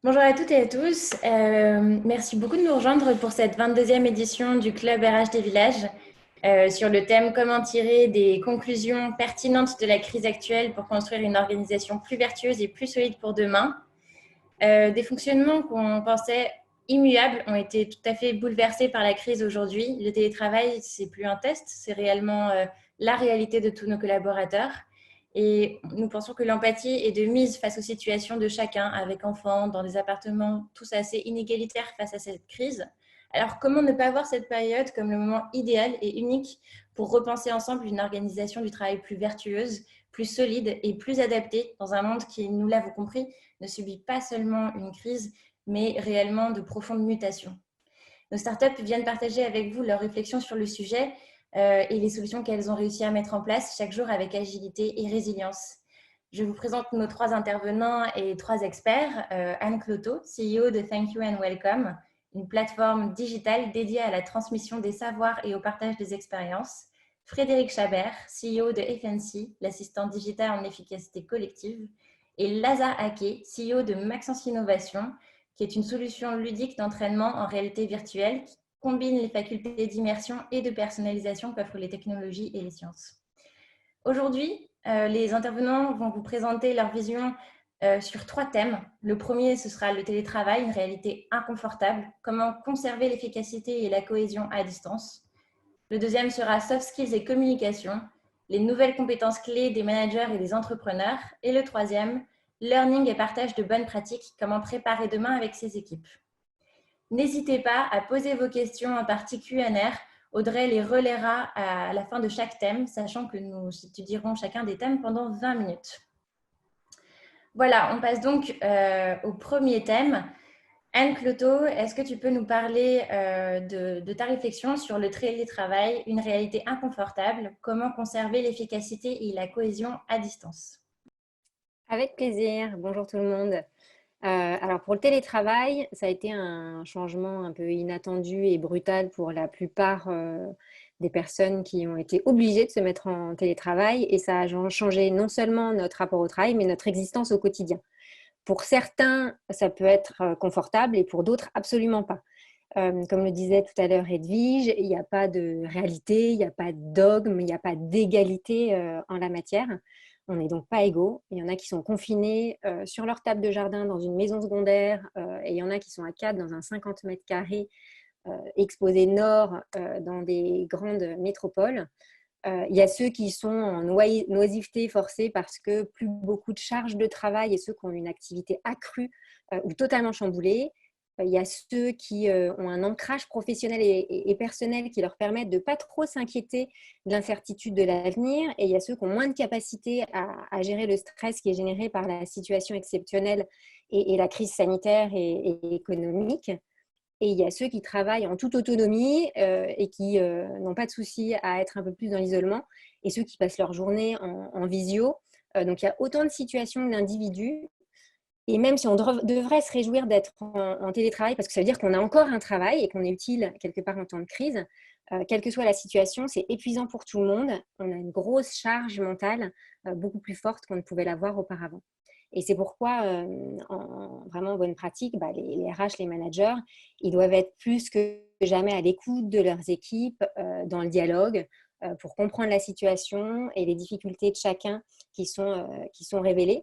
Bonjour à toutes et à tous. Merci beaucoup de nous rejoindre pour cette 22e édition du Club RH des villages sur le thème comment tirer des conclusions pertinentes de la crise actuelle pour construire une organisation plus vertueuse et plus solide pour demain. Des fonctionnements qu'on pensait immuables ont été tout à fait bouleversés par la crise aujourd'hui. Le télétravail, c'est plus un test, c'est réellement la réalité de tous nos collaborateurs. Et nous pensons que l'empathie est de mise face aux situations de chacun, avec enfants, dans des appartements tous assez inégalitaires face à cette crise. Alors, comment ne pas voir cette période comme le moment idéal et unique pour repenser ensemble une organisation du travail plus vertueuse, plus solide et plus adaptée dans un monde qui, nous l'avons compris, ne subit pas seulement une crise, mais réellement de profondes mutations. Nos startups viennent partager avec vous leurs réflexions sur le sujet et les solutions qu'elles ont réussi à mettre en place chaque jour avec agilité et résilience. Je vous présente nos trois intervenants et trois experts. Anne Cloto, CEO de Thank You and Welcome, une plateforme digitale dédiée à la transmission des savoirs et au partage des expériences. Frédéric Chabert, CEO de FNC, l'assistant digital en efficacité collective. Et Lazare Haquet, CEO de Maxence Innovation, qui est une solution ludique d'entraînement en réalité virtuelle qui combine les facultés d'immersion et de personnalisation qu'offrent les technologies et les sciences. Aujourd'hui, les intervenants vont vous présenter leur vision sur trois thèmes. Le premier, ce sera le télétravail, une réalité inconfortable, comment conserver l'efficacité et la cohésion à distance. Le deuxième sera soft skills et communication, les nouvelles compétences clés des managers et des entrepreneurs. Et le troisième, learning et partage de bonnes pratiques, comment préparer demain avec ses équipes. N'hésitez pas à poser vos questions en partie Q&R. Audrey les relaiera à la fin de chaque thème, sachant que nous étudierons chacun des thèmes pendant 20 minutes. Voilà, on passe donc au premier thème. Anne Cloto, est-ce que tu peux nous parler de ta réflexion sur le télétravail, une réalité inconfortable, comment conserver l'efficacité et la cohésion à distance? Avec plaisir. Bonjour tout le monde. Alors pour le télétravail, ça a été un changement un peu inattendu et brutal pour la plupart des personnes qui ont été obligées de se mettre en télétravail et ça a changé non seulement notre rapport au travail, mais notre existence au quotidien. Pour certains, ça peut être confortable et pour d'autres, absolument pas. Comme le disait tout à l'heure Edwige, il n'y a pas de réalité, il n'y a pas de dogme, il n'y a pas d'égalité en la matière. On n'est donc pas égaux. Il y en a qui sont confinés sur leur table de jardin dans une maison secondaire et il y en a qui sont à 4 dans un 50 mètres carrés exposés nord dans des grandes métropoles. Il y a ceux qui sont en noisiveté forcée parce que plus beaucoup de charges de travail et ceux qui ont une activité accrue ou totalement chamboulée. Il y a ceux qui ont un ancrage professionnel et personnel qui leur permettent de ne pas trop s'inquiéter de l'incertitude de l'avenir. Et il y a ceux qui ont moins de capacité à gérer le stress qui est généré par la situation exceptionnelle et la crise sanitaire et économique. Et il y a ceux qui travaillent en toute autonomie et qui n'ont pas de souci à être un peu plus dans l'isolement. Et ceux qui passent leur journée en visio. Donc il y a autant de situations d'individus. Et même si on devrait se réjouir d'être en télétravail, parce que ça veut dire qu'on a encore un travail et qu'on est utile quelque part en temps de crise, quelle que soit la situation, c'est épuisant pour tout le monde. On a une grosse charge mentale, beaucoup plus forte qu'on ne pouvait l'avoir auparavant. Et c'est pourquoi, vraiment bonne pratique, les RH, les managers, ils doivent être plus que jamais à l'écoute de leurs équipes, dans le dialogue, pour comprendre la situation et les difficultés de chacun qui sont révélées.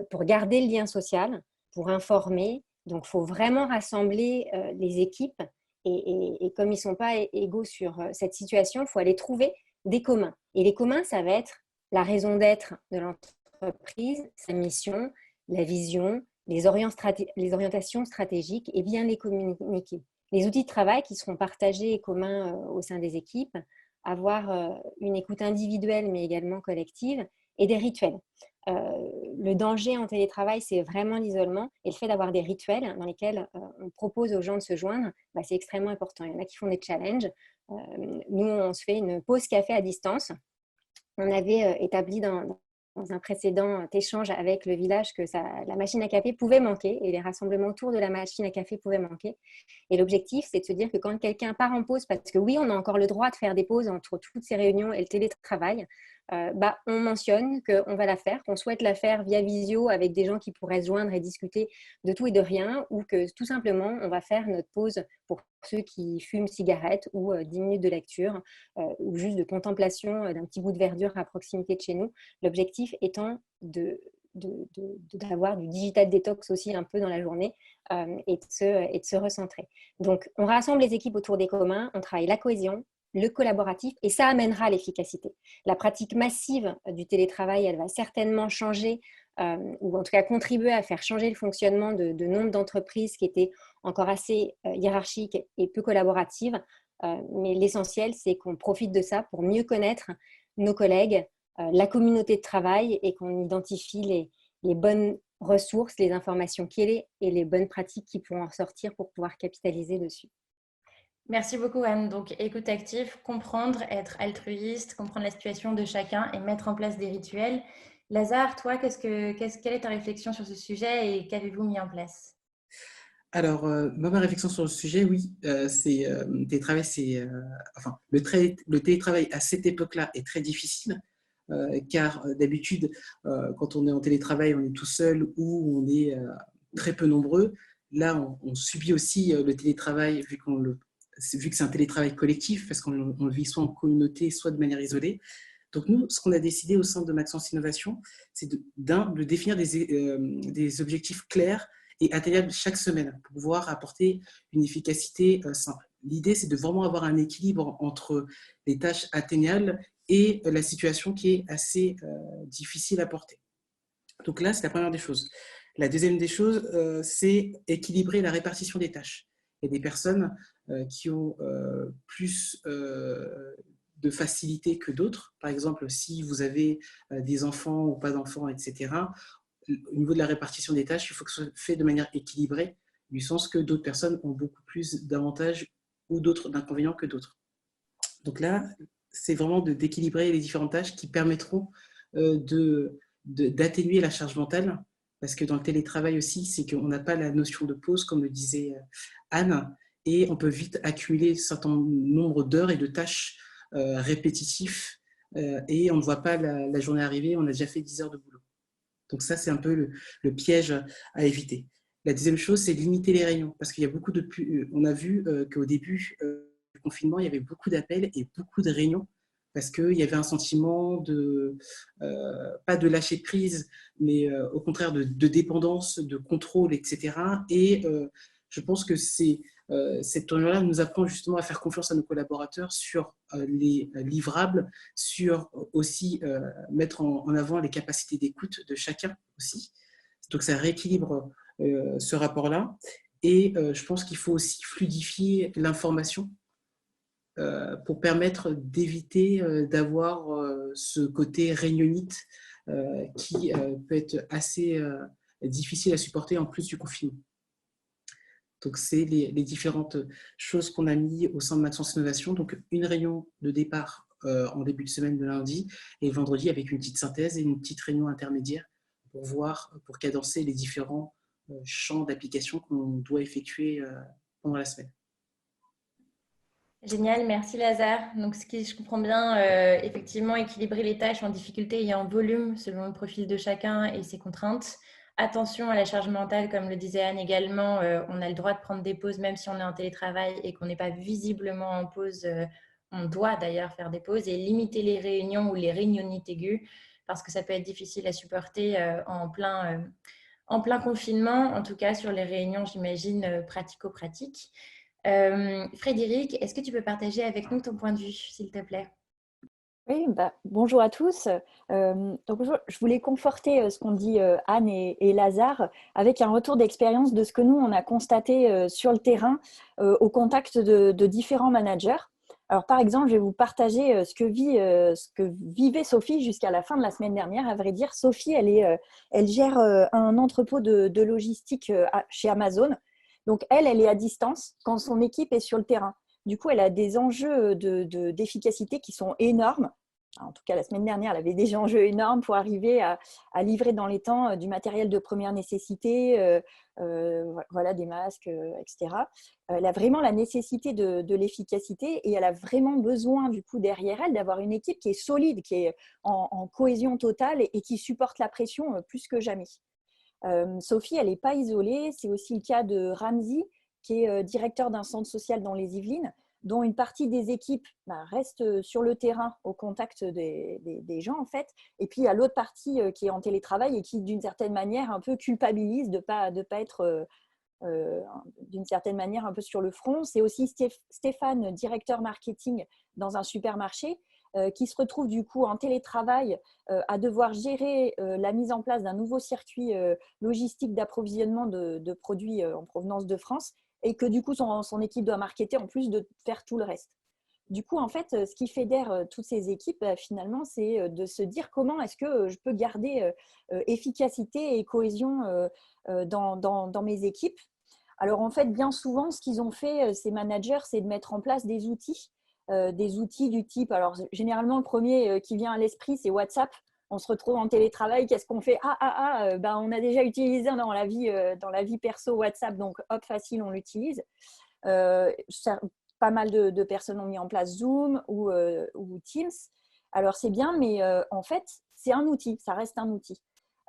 Pour garder le lien social, pour informer. Donc, il faut vraiment rassembler les équipes et comme ils ne sont pas égaux sur cette situation, il faut aller trouver des communs. Et les communs, ça va être la raison d'être de l'entreprise, sa mission, la vision, les orientations stratégiques et bien les communiquer. Les outils de travail qui seront partagés et communs au sein des équipes, avoir une écoute individuelle mais également collective et des rituels. Le danger en télétravail, c'est vraiment l'isolement et le fait d'avoir des rituels dans lesquels on propose aux gens de se joindre, c'est extrêmement important. Il y en a qui font des challenges. Nous, on se fait une pause café à distance. On avait établi dans un précédent échange avec le village que la machine à café pouvait manquer et les rassemblements autour de la machine à café pouvaient manquer. Et l'objectif, c'est de se dire que quand quelqu'un part en pause, parce que oui, on a encore le droit de faire des pauses entre toutes ces réunions et le télétravail, on mentionne qu'on va la faire, qu'on souhaite la faire via visio avec des gens qui pourraient se joindre et discuter de tout et de rien, ou que tout simplement, on va faire notre pause pour ceux qui fument cigarette ou 10 minutes de lecture ou juste de contemplation d'un petit bout de verdure à proximité de chez nous. L'objectif étant d'avoir du digital détox aussi un peu dans la journée et de se recentrer. Donc, on rassemble les équipes autour des communs, on travaille la cohésion, le collaboratif, et ça amènera l'efficacité. La pratique massive du télétravail, elle va certainement changer, ou en tout cas contribuer à faire changer le fonctionnement de nombre d'entreprises qui étaient encore assez hiérarchiques et peu collaboratives. Mais l'essentiel, c'est qu'on profite de ça pour mieux connaître nos collègues, la communauté de travail, et qu'on identifie les bonnes ressources, les informations clés et les bonnes pratiques qui pourront en ressortir pour pouvoir capitaliser dessus. Merci beaucoup, Anne. Donc, écoute active, comprendre, être altruiste, comprendre la situation de chacun et mettre en place des rituels. Lazare, toi, quelle est ta réflexion sur ce sujet et qu'avez-vous mis en place? Alors, moi, ma réflexion sur le sujet, oui, télétravail, le télétravail à cette époque-là est très difficile, car d'habitude, quand on est en télétravail, on est tout seul ou on est très peu nombreux. Là, on subit aussi le télétravail vu que c'est un télétravail collectif, parce qu'on le vit soit en communauté, soit de manière isolée. Donc nous, ce qu'on a décidé au sein de Maxence Innovation, c'est de définir des objectifs clairs et atteignables chaque semaine pour pouvoir apporter une efficacité simple. L'idée, c'est de vraiment avoir un équilibre entre les tâches atteignables et la situation qui est assez difficile à porter. Donc là, c'est la première des choses. La deuxième des choses, c'est équilibrer la répartition des tâches. Il y a des personnes qui ont plus de facilité que d'autres. Par exemple, si vous avez des enfants ou pas d'enfants, etc., au niveau de la répartition des tâches, il faut que ce soit fait de manière équilibrée, du sens que d'autres personnes ont beaucoup plus d'avantages ou d'autres d'inconvénients que d'autres. Donc là, c'est vraiment d'équilibrer les différentes tâches qui permettront d'atténuer la charge mentale, parce que dans le télétravail aussi, c'est qu'on n'a pas la notion de pause, comme le disait Anne, et on peut vite accumuler un certain nombre d'heures et de tâches répétitives, et on ne voit pas la journée arriver, on a déjà fait 10 heures de boulot. Donc ça, c'est un peu le piège à éviter. La deuxième chose, c'est de limiter les réunions, parce qu'il y a beaucoup on a vu qu'au début du confinement, il y avait beaucoup d'appels et beaucoup de réunions, parce qu'il y avait un sentiment pas de lâcher prise, mais au contraire de dépendance, de contrôle, etc. Et je pense que cette tournure-là nous apprend justement à faire confiance à nos collaborateurs sur les livrables, sur aussi mettre en avant les capacités d'écoute de chacun aussi. Donc ça rééquilibre ce rapport-là. Et je pense qu'il faut aussi fluidifier l'information pour permettre d'éviter d'avoir ce côté réunionnite qui peut être assez difficile à supporter en plus du confinement. Donc, c'est les différentes choses qu'on a mis au sein de Maxence Innovation. Donc, une réunion de départ en début de semaine de lundi et vendredi avec une petite synthèse et une petite réunion intermédiaire pour cadencer les différents champs d'application qu'on doit effectuer pendant la semaine. Génial, merci Lazare. Donc, ce qui, je comprends bien, effectivement, équilibrer les tâches en difficulté et en volume selon le profil de chacun et ses contraintes. Attention à la charge mentale, comme le disait Anne également, on a le droit de prendre des pauses même si on est en télétravail et qu'on n'est pas visiblement en pause. On doit d'ailleurs faire des pauses et limiter les réunions ou les réunionites aiguës parce que ça peut être difficile à supporter en plein confinement, en tout cas sur les réunions, j'imagine, pratico-pratiques. Frédéric, est-ce que tu peux partager avec nous ton point de vue, s'il te plaît? Oui, bonjour à tous. Donc, je voulais conforter ce qu'ont dit Anne et Lazare avec un retour d'expérience de ce que nous, on a constaté sur le terrain au contact de différents managers. Alors, par exemple, je vais vous partager ce que vivait Sophie jusqu'à la fin de la semaine dernière. À vrai dire, Sophie, elle gère un entrepôt de logistique chez Amazon. Donc, elle est à distance quand son équipe est sur le terrain. Du coup, elle a des enjeux d'efficacité qui sont énormes. en tout cas la semaine dernière, elle avait des enjeux énormes pour arriver à livrer dans les temps du matériel de première nécessité, voilà, des masques, etc. Elle a vraiment la nécessité de l'efficacité et elle a vraiment besoin du coup derrière elle d'avoir une équipe qui est solide, qui est en cohésion totale et qui supporte la pression plus que jamais. Sophie, elle n'est pas isolée. C'est aussi le cas de Ramzi, qui est directeur d'un centre social dans les Yvelines, dont une partie des équipes reste sur le terrain au contact des gens, en fait. Et puis, il y a l'autre partie qui est en télétravail et qui, d'une certaine manière, un peu culpabilise de pas être d'une certaine manière un peu sur le front. C'est aussi Stéphane, directeur marketing dans un supermarché, qui se retrouve du coup en télétravail à devoir gérer la mise en place d'un nouveau circuit logistique d'approvisionnement de produits en provenance de France et que du coup son équipe doit marketer en plus de faire tout le reste. Du coup, en fait, ce qui fédère toutes ces équipes, finalement, c'est de se dire comment est-ce que je peux garder efficacité et cohésion dans mes équipes. Alors, en fait, bien souvent, ce qu'ils ont fait, ces managers, c'est de mettre en place des outils du type… Alors, généralement, le premier qui vient à l'esprit, c'est WhatsApp. On se retrouve en télétravail, qu'est-ce qu'on fait? On a déjà utilisé dans la vie perso WhatsApp, donc hop, facile, on l'utilise. Pas mal de personnes ont mis en place Zoom ou Teams. Alors, c'est bien, mais en fait, c'est un outil, ça reste un outil.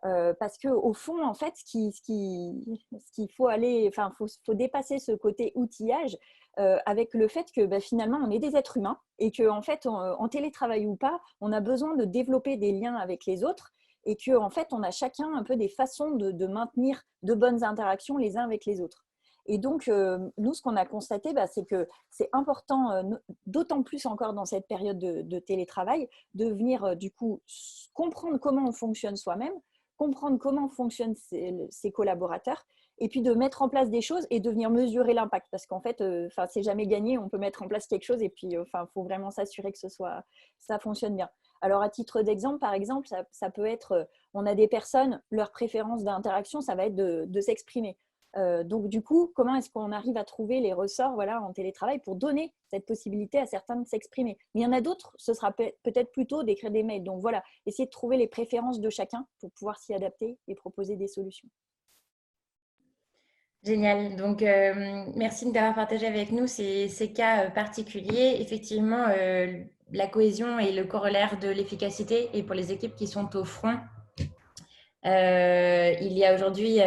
Parce qu'au fond, en fait, ce qu'il faut aller, enfin, faut dépasser ce côté outillage avec le fait que finalement, on est des êtres humains et qu'en fait, en télétravail ou pas, on a besoin de développer des liens avec les autres et qu'en fait, on a chacun un peu des façons de maintenir de bonnes interactions les uns avec les autres. Et donc, nous, ce qu'on a constaté, c'est que c'est important, d'autant plus encore dans cette période de télétravail, de venir du coup comprendre comment on fonctionne soi-même, comprendre comment fonctionnent ses collaborateurs et puis de mettre en place des choses et de venir mesurer l'impact. Parce qu'en fait, c'est jamais gagné, on peut mettre en place quelque chose et puis il faut vraiment s'assurer que ça fonctionne bien. Alors, à titre d'exemple, par exemple, ça peut être, on a des personnes, leur préférence d'interaction, ça va être de s'exprimer. Donc, du coup, comment est-ce qu'on arrive à trouver les ressorts en télétravail pour donner cette possibilité à certains de s'exprimer? Mais il y en a d'autres, ce sera peut-être plutôt d'écrire des mails. Donc, voilà, essayer de trouver les préférences de chacun pour pouvoir s'y adapter et proposer des solutions. Génial. Donc, merci d'avoir partagé avec nous ces cas particuliers. Effectivement, la cohésion est le corollaire de l'efficacité et pour les équipes qui sont au front, il y a aujourd'hui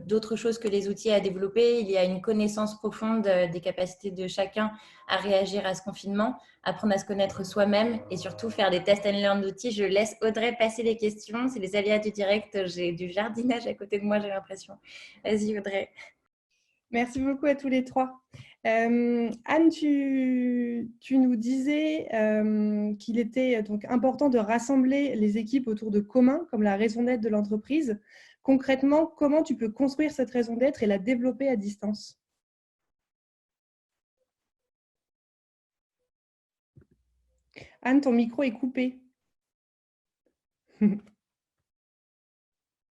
d'autres choses que les outils à développer. Il y a une connaissance profonde des capacités de chacun à réagir à ce confinement, apprendre à se connaître soi-même et surtout faire des test and learn d'outils. Je laisse Audrey passer les questions. C'est les aléas du direct. J'ai du jardinage à côté de moi, j'ai l'impression. Vas-y, Audrey. Merci beaucoup à tous les trois. Anne, tu nous disais qu'il était donc important de rassembler les équipes autour de communs, comme la raison d'être de l'entreprise. Concrètement, comment tu peux construire cette raison d'être et la développer à distance? Anne, ton micro est coupé.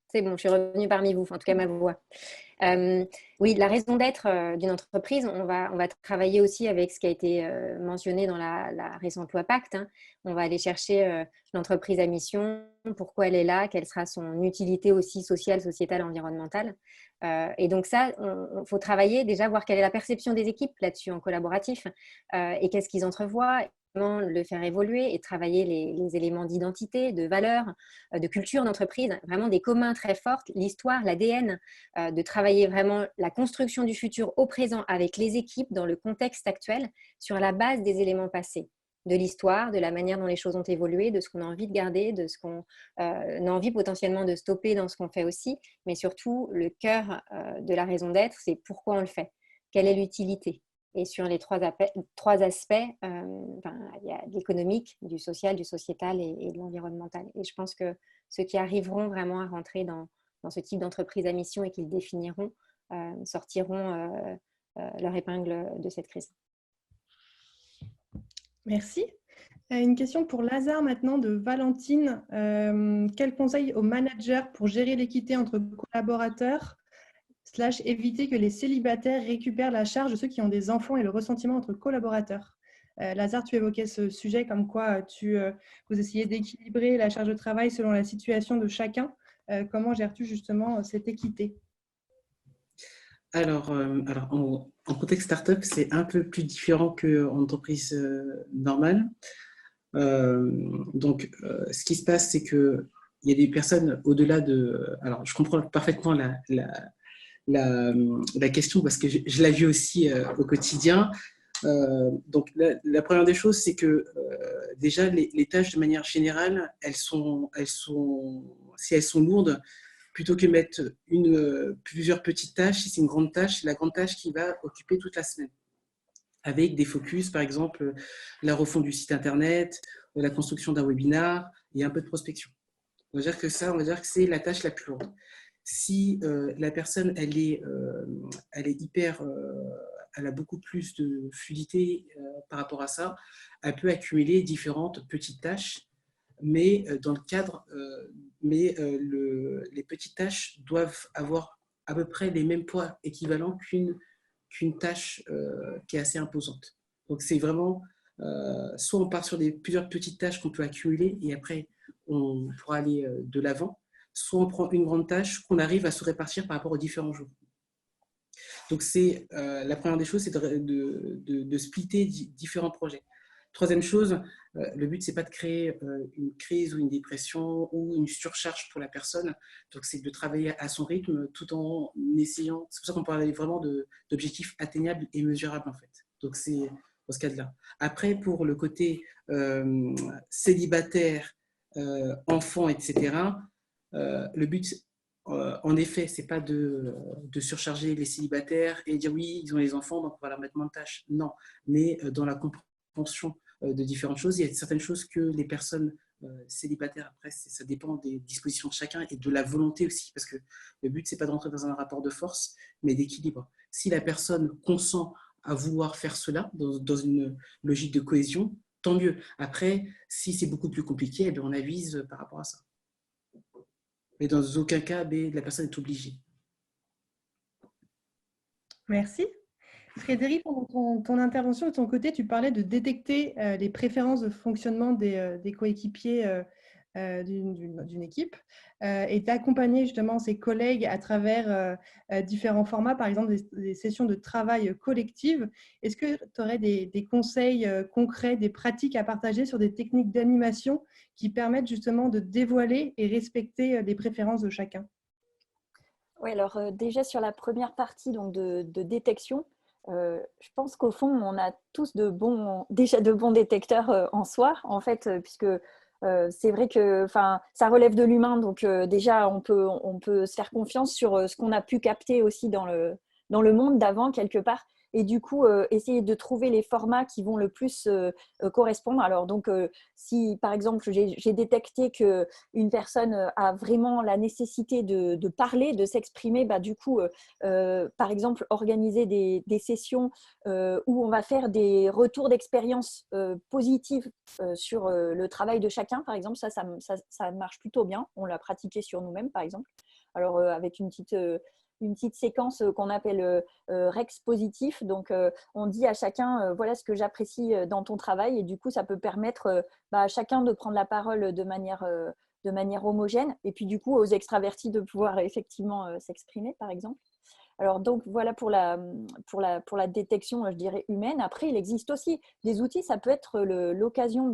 C'est bon, je suis revenue parmi vous, en tout cas ma voix. Oui, la raison d'être d'une entreprise, on va travailler aussi avec ce qui a été mentionné dans la Raison Emploi Pacte. On va aller chercher l'entreprise à mission, pourquoi elle est là, quelle sera son utilité aussi sociale, sociétale, environnementale. Et donc ça, il faut travailler, déjà voir quelle est la perception des équipes là-dessus en collaboratif et qu'est-ce qu'ils entrevoient, comment le faire évoluer et travailler les éléments d'identité, de valeur, de culture d'entreprise, vraiment des communs très forts, l'histoire, l'ADN, de travailler vraiment la construction du futur au présent avec les équipes dans le contexte actuel sur la base des éléments passés, de l'histoire, de la manière dont les choses ont évolué, de ce qu'on a envie de garder, de ce qu'on a envie potentiellement de stopper dans ce qu'on fait aussi, mais surtout le cœur de la raison d'être, c'est pourquoi on le fait, quelle est l'utilité. Et sur les trois aspects, il y a l'économique, du social, du sociétal et de l'environnemental. Et je pense que ceux qui arriveront vraiment à rentrer dans ce type d'entreprise à mission et qu'ils définiront, sortiront leur épingle de cette crise. Merci. Une question pour Lazare maintenant de Valentine. Quel conseil aux managers pour gérer l'équité entre collaborateurs / éviter que les célibataires récupèrent la charge de ceux qui ont des enfants et le ressentiment entre collaborateurs? Lazare, tu évoquais ce sujet comme quoi vous essayez d'équilibrer la charge de travail selon la situation de chacun. Comment gères-tu justement cette équité? Alors en contexte startup, c'est un peu plus différent qu'en entreprise normale. Ce qui se passe, c'est qu'il y a des personnes au-delà de... Alors, je comprends parfaitement la question parce que je la vis aussi au quotidien. La première des choses, c'est que déjà, les tâches, de manière générale, si elles sont lourdes, plutôt que mettre plusieurs petites tâches, si c'est une grande tâche, c'est la grande tâche qui va occuper toute la semaine. Avec des focus, par exemple, la refonte du site internet, la construction d'un webinar et un peu de prospection. On va dire que c'est la tâche la plus lourde. Si la personne, elle est elle a beaucoup plus de fluidité par rapport à ça, elle peut accumuler différentes petites tâches, mais dans le cadre, les petites tâches doivent avoir à peu près les mêmes poids équivalents qu'une tâche qui est assez imposante. Donc c'est vraiment, soit on part sur plusieurs petites tâches qu'on peut accumuler et après on pourra aller de l'avant, soit on prend une grande tâche qu'on arrive à se répartir par rapport aux différents jours. Donc c'est la première des choses, c'est de splitter différents projets. Troisième chose, le but, c'est pas de créer une crise ou une dépression ou une surcharge pour la personne. Donc, c'est de travailler à son rythme tout en essayant. C'est pour ça qu'on parle vraiment d'objectifs atteignables et mesurables, en fait. Donc, c'est dans ce cadre-là. Après, pour le côté célibataire, enfant, etc., le but, en effet, c'est pas de surcharger les célibataires et dire oui, ils ont les enfants, donc on va leur mettre moins de tâches. Non, mais dans la compréhension de différentes choses. Il y a certaines choses que les personnes célibataires, après, ça dépend des dispositions de chacun et de la volonté aussi, parce que le but, c'est pas de rentrer dans un rapport de force, mais d'équilibre. Si la personne consent à vouloir faire cela dans une logique de cohésion, tant mieux. Après, si c'est beaucoup plus compliqué, eh bien, on avise par rapport à ça. Mais dans aucun cas, la personne est obligée. Merci. Frédéric, pendant ton intervention de ton côté, tu parlais de détecter les préférences de fonctionnement des coéquipiers d'une équipe et d'accompagner justement ses collègues à travers différents formats, par exemple des sessions de travail collectives. Est-ce que tu aurais des conseils concrets, des pratiques à partager sur des techniques d'animation qui permettent justement de dévoiler et respecter les préférences de chacun? Oui, alors déjà sur la première partie donc de détection, je pense qu'au fond, on a tous déjà de bons détecteurs en soi, en fait, puisque c'est vrai que ça relève de l'humain. Donc déjà, on peut se faire confiance sur ce qu'on a pu capter aussi dans le monde d'avant, quelque part. Et du coup, essayer de trouver les formats qui vont le plus correspondre. Alors donc, si par exemple, j'ai détecté qu'une personne a vraiment la nécessité de parler, de s'exprimer, du coup, par exemple, organiser des sessions où on va faire des retours d'expérience positives sur le travail de chacun, par exemple. Ça marche plutôt bien. On l'a pratiqué sur nous-mêmes, par exemple. Alors, avec une petite séquence qu'on appelle Rex positif. Donc, on dit à chacun, voilà ce que j'apprécie dans ton travail. Et du coup, ça peut permettre à chacun de prendre la parole de manière homogène. Et puis, du coup, aux extravertis de pouvoir effectivement s'exprimer, par exemple. Alors, donc, voilà pour la détection, je dirais, humaine. Après, il existe aussi des outils. Ça peut être l'occasion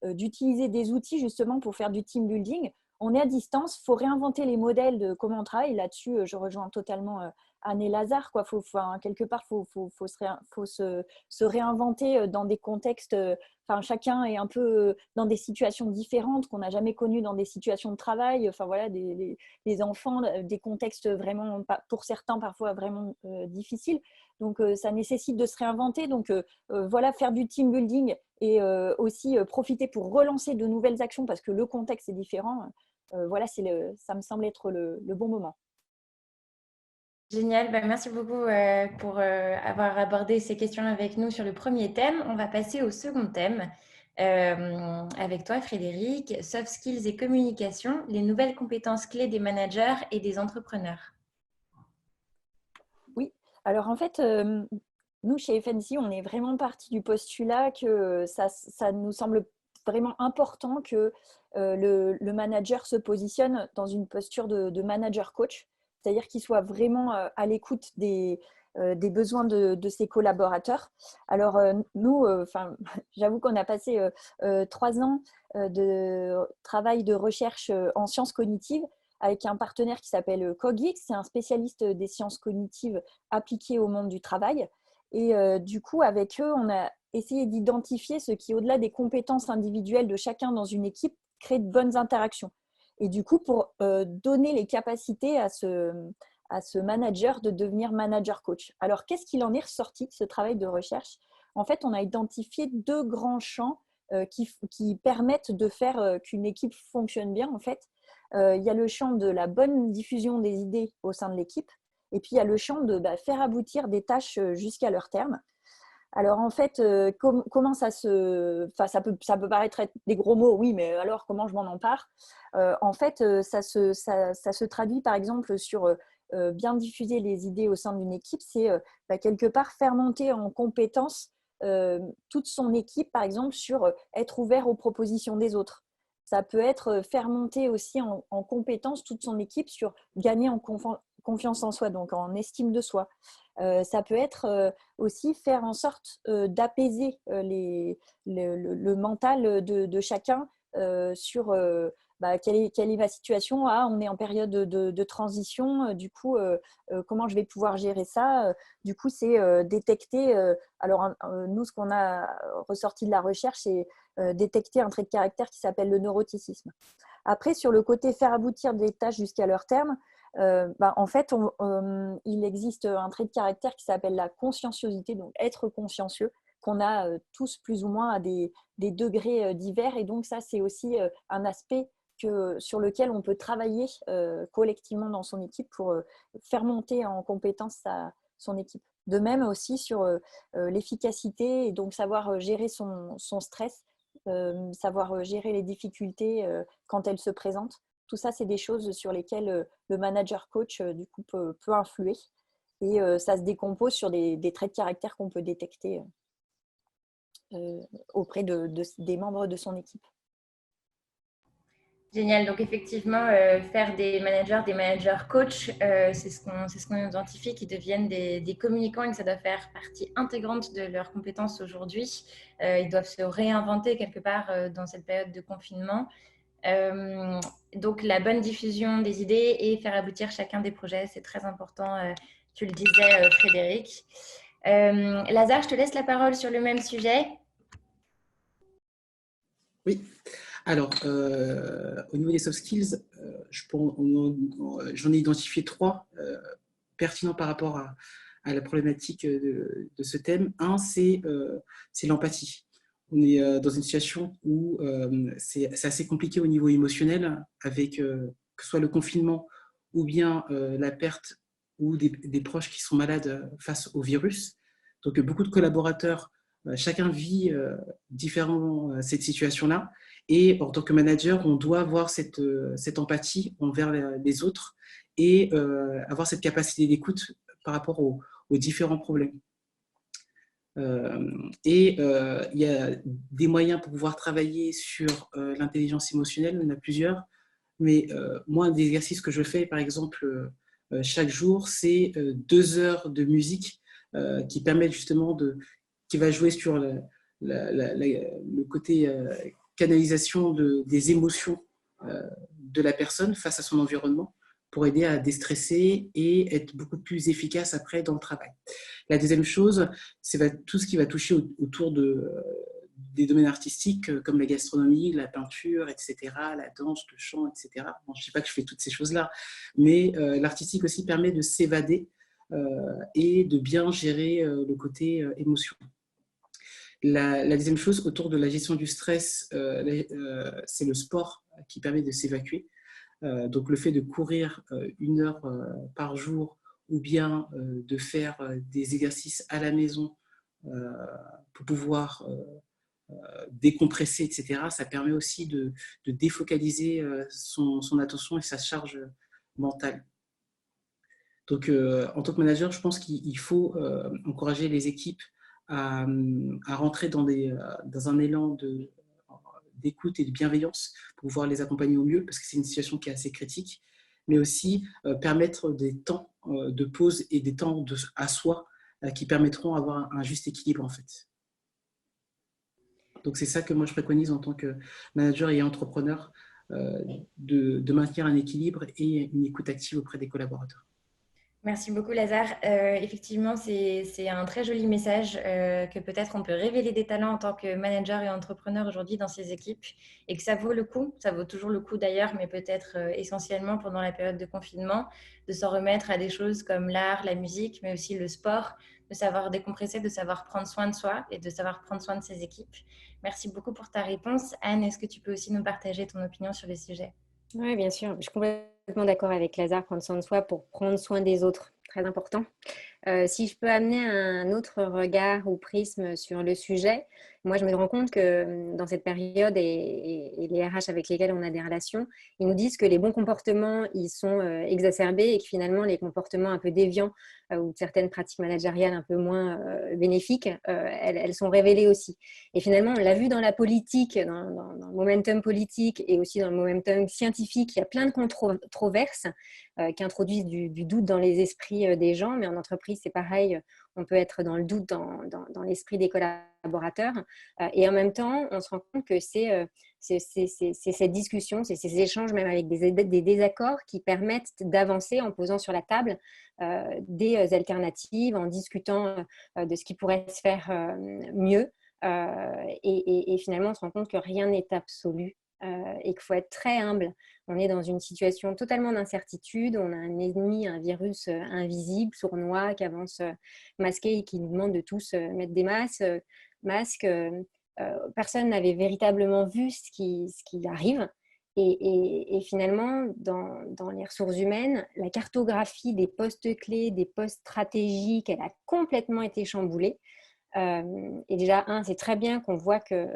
d'utiliser des outils justement pour faire du team building. On est à distance, il faut réinventer les modèles de comment on travaille. Là-dessus, je rejoins totalement Anne et Lazare. Quelque part, il faut se réinventer dans des contextes. Chacun est un peu dans des situations différentes qu'on n'a jamais connues dans des situations de travail. Voilà, les enfants, des contextes vraiment, pour certains, parfois vraiment difficiles. Donc, ça nécessite de se réinventer. Donc, voilà, faire du team building et aussi profiter pour relancer de nouvelles actions parce que le contexte est différent. Voilà, ça me semble être le bon moment. Génial, merci beaucoup pour avoir abordé ces questions avec nous sur le premier thème. On va passer au second thème avec toi, Frédéric. Soft skills et communication, les nouvelles compétences clés des managers et des entrepreneurs. Oui, alors en fait, nous, chez FNC, on est vraiment parti du postulat que ça nous semble vraiment important que le manager se positionne dans une posture de manager coach, c'est-à-dire qu'il soit vraiment à l'écoute des besoins de ses collaborateurs. Alors, nous, j'avoue qu'on a passé 3 ans de travail de recherche en sciences cognitives avec un partenaire qui s'appelle Cogix. C'est un spécialiste des sciences cognitives appliquées au monde du travail. Et du coup, avec eux, on a essayé d'identifier ce qui, au-delà des compétences individuelles de chacun dans une équipe, crée de bonnes interactions. Et du coup, pour donner les capacités à ce manager de devenir manager coach. Alors, qu'est-ce qu'il en est ressorti de ce travail de recherche? En fait, on a identifié 2 grands champs qui permettent de faire qu'une équipe fonctionne bien. En fait, il y a le champ de la bonne diffusion des idées au sein de l'équipe, et puis il y a le champ de faire aboutir des tâches jusqu'à leur terme. Alors en fait, comment ça se… Enfin, ça peut paraître être des gros mots, oui, mais alors comment je m'en empare? En fait, ça se traduit par exemple sur bien diffuser les idées au sein d'une équipe, c'est quelque part faire monter en compétence toute son équipe, par exemple, sur être ouvert aux propositions des autres. Ça peut être faire monter aussi en compétence toute son équipe sur gagner en confiance en soi, donc en estime de soi. Ça peut être aussi faire en sorte d'apaiser le mental de chacun sur quelle est ma situation. On est en période de transition, du coup, comment je vais pouvoir gérer ça? Du coup, c'est détecter… nous, ce qu'on a ressorti de la recherche, c'est détecter un trait de caractère qui s'appelle le neuroticisme. Après, sur le côté faire aboutir des tâches jusqu'à leur terme, en fait, il existe un trait de caractère qui s'appelle la conscienciosité, donc être consciencieux, qu'on a tous plus ou moins à des degrés divers. Et donc ça, c'est aussi un aspect sur lequel on peut travailler collectivement dans son équipe pour faire monter en compétence son équipe. De même aussi sur l'efficacité et donc savoir gérer son stress, savoir gérer les difficultés quand elles se présentent. Tout ça, c'est des choses sur lesquelles le manager coach du coup, peut influer. Et ça se décompose sur des traits de caractère qu'on peut détecter auprès des membres de son équipe. Génial. Donc, effectivement, faire des managers coachs, c'est ce qu'on identifie, qui deviennent des communicants et que ça doit faire partie intégrante de leurs compétences aujourd'hui. Ils doivent se réinventer quelque part dans cette période de confinement. Donc, la bonne diffusion des idées et faire aboutir chacun des projets, c'est très important. Tu le disais, Frédéric. Lazare, je te laisse la parole sur le même sujet. Oui. Alors, au niveau des soft skills, j'en ai identifié 3 pertinents par rapport à la problématique de ce thème. Un, c'est l'empathie. On est dans une situation où c'est assez compliqué au niveau émotionnel, avec que ce soit le confinement ou bien la perte ou des proches qui sont malades face au virus. Donc, beaucoup de collaborateurs, chacun vit différemment cette situation-là. Et en tant que manager, on doit avoir cette empathie envers les autres et avoir cette capacité d'écoute par rapport aux différents problèmes. Il y a des moyens pour pouvoir travailler sur l'intelligence émotionnelle, il y en a plusieurs. Mais moi, un des exercices que je fais, par exemple, chaque jour, c'est 2 heures de musique qui permettent justement qui va jouer sur le côté canalisation des émotions de la personne face à son environnement pour aider à déstresser et être beaucoup plus efficace après dans le travail. La deuxième chose, c'est tout ce qui va toucher autour des domaines artistiques comme la gastronomie, la peinture, etc., la danse, le chant, etc. Bon, je ne sais pas que je fais toutes ces choses-là, mais l'artistique aussi permet de s'évader et de bien gérer le côté émotion. La deuxième chose, autour de la gestion du stress, c'est le sport qui permet de s'évacuer. Donc le fait de courir 1 heure par jour ou bien de faire des exercices à la maison pour pouvoir décompresser, etc., ça permet aussi de défocaliser son attention et sa charge mentale. Donc, en tant que manager, je pense qu'il faut encourager les équipes à rentrer dans un élan d'écoute et de bienveillance pour pouvoir les accompagner au mieux, parce que c'est une situation qui est assez critique, mais aussi permettre des temps de pause et des temps à soi qui permettront d'avoir un juste équilibre en fait. Donc c'est ça que moi je préconise en tant que manager et entrepreneur, de maintenir un équilibre et une écoute active auprès des collaborateurs. Merci beaucoup, Lazare. Effectivement, c'est un très joli message que peut-être on peut révéler des talents en tant que manager et entrepreneur aujourd'hui dans ces équipes et que ça vaut le coup, ça vaut toujours le coup d'ailleurs, mais peut-être essentiellement pendant la période de confinement, de s'en remettre à des choses comme l'art, la musique, mais aussi le sport, de savoir décompresser, de savoir prendre soin de soi et de savoir prendre soin de ses équipes. Merci beaucoup pour ta réponse. Anne, est-ce que tu peux aussi nous partager ton opinion sur le sujet? Oui, bien sûr. Je suis complètement d'accord avec Lazare, prendre soin de soi pour prendre soin des autres. Très important. Si je peux amener un autre regard ou prisme sur le sujet, moi je me rends compte que dans cette période et les RH avec lesquels on a des relations, ils nous disent que les bons comportements ils sont exacerbés et que finalement les comportements un peu déviants ou certaines pratiques managériales un peu moins bénéfiques, elles sont révélées aussi. Et finalement, on l'a vu dans la politique, dans le momentum politique et aussi dans le momentum scientifique, il y a plein de controverses qui introduisent du doute dans les esprits des gens, mais en entreprise, c'est pareil, on peut être dans le doute dans l'esprit des collaborateurs. Et en même temps, on se rend compte que c'est cette discussion, c'est ces échanges, même avec des désaccords, qui permettent d'avancer en posant sur la table des alternatives, en discutant de ce qui pourrait se faire mieux. Et finalement, on se rend compte que rien n'est absolu et qu'il faut être très humble. On est dans une situation totalement d'incertitude. On a un ennemi, un virus invisible, sournois, qui avance masqué et qui nous demande de tous mettre des masques. Personne n'avait véritablement vu ce qui arrive. Et finalement, dans les ressources humaines, la cartographie des postes clés, des postes stratégiques, elle a complètement été chamboulée. Et déjà, c'est très bien qu'on voit que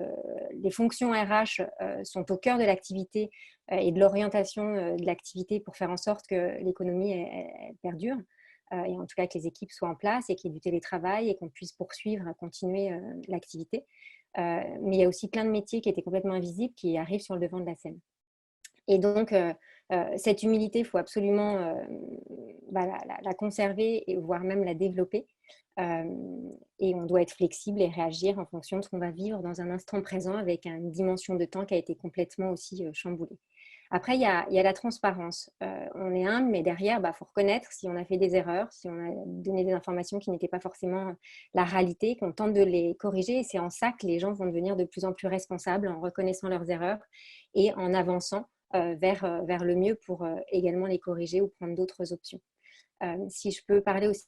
les fonctions RH sont au cœur de l'activité et de l'orientation de l'activité pour faire en sorte que l'économie elle perdure et en tout cas que les équipes soient en place et qu'il y ait du télétravail et qu'on puisse poursuivre, continuer l'activité. Mais il y a aussi plein de métiers qui étaient complètement invisibles qui arrivent sur le devant de la scène. Et donc, cette humilité, il faut absolument la conserver, et voire même la développer. Et on doit être flexible et réagir en fonction de ce qu'on va vivre dans un instant présent avec une dimension de temps qui a été complètement aussi chamboulée. Après, il y a la transparence. On est humble, mais derrière, faut reconnaître si on a fait des erreurs, si on a donné des informations qui n'étaient pas forcément la réalité, qu'on tente de les corriger. Et c'est en ça que les gens vont devenir de plus en plus responsables en reconnaissant leurs erreurs et en avançant vers le mieux pour également les corriger ou prendre d'autres options. Si je peux parler aussi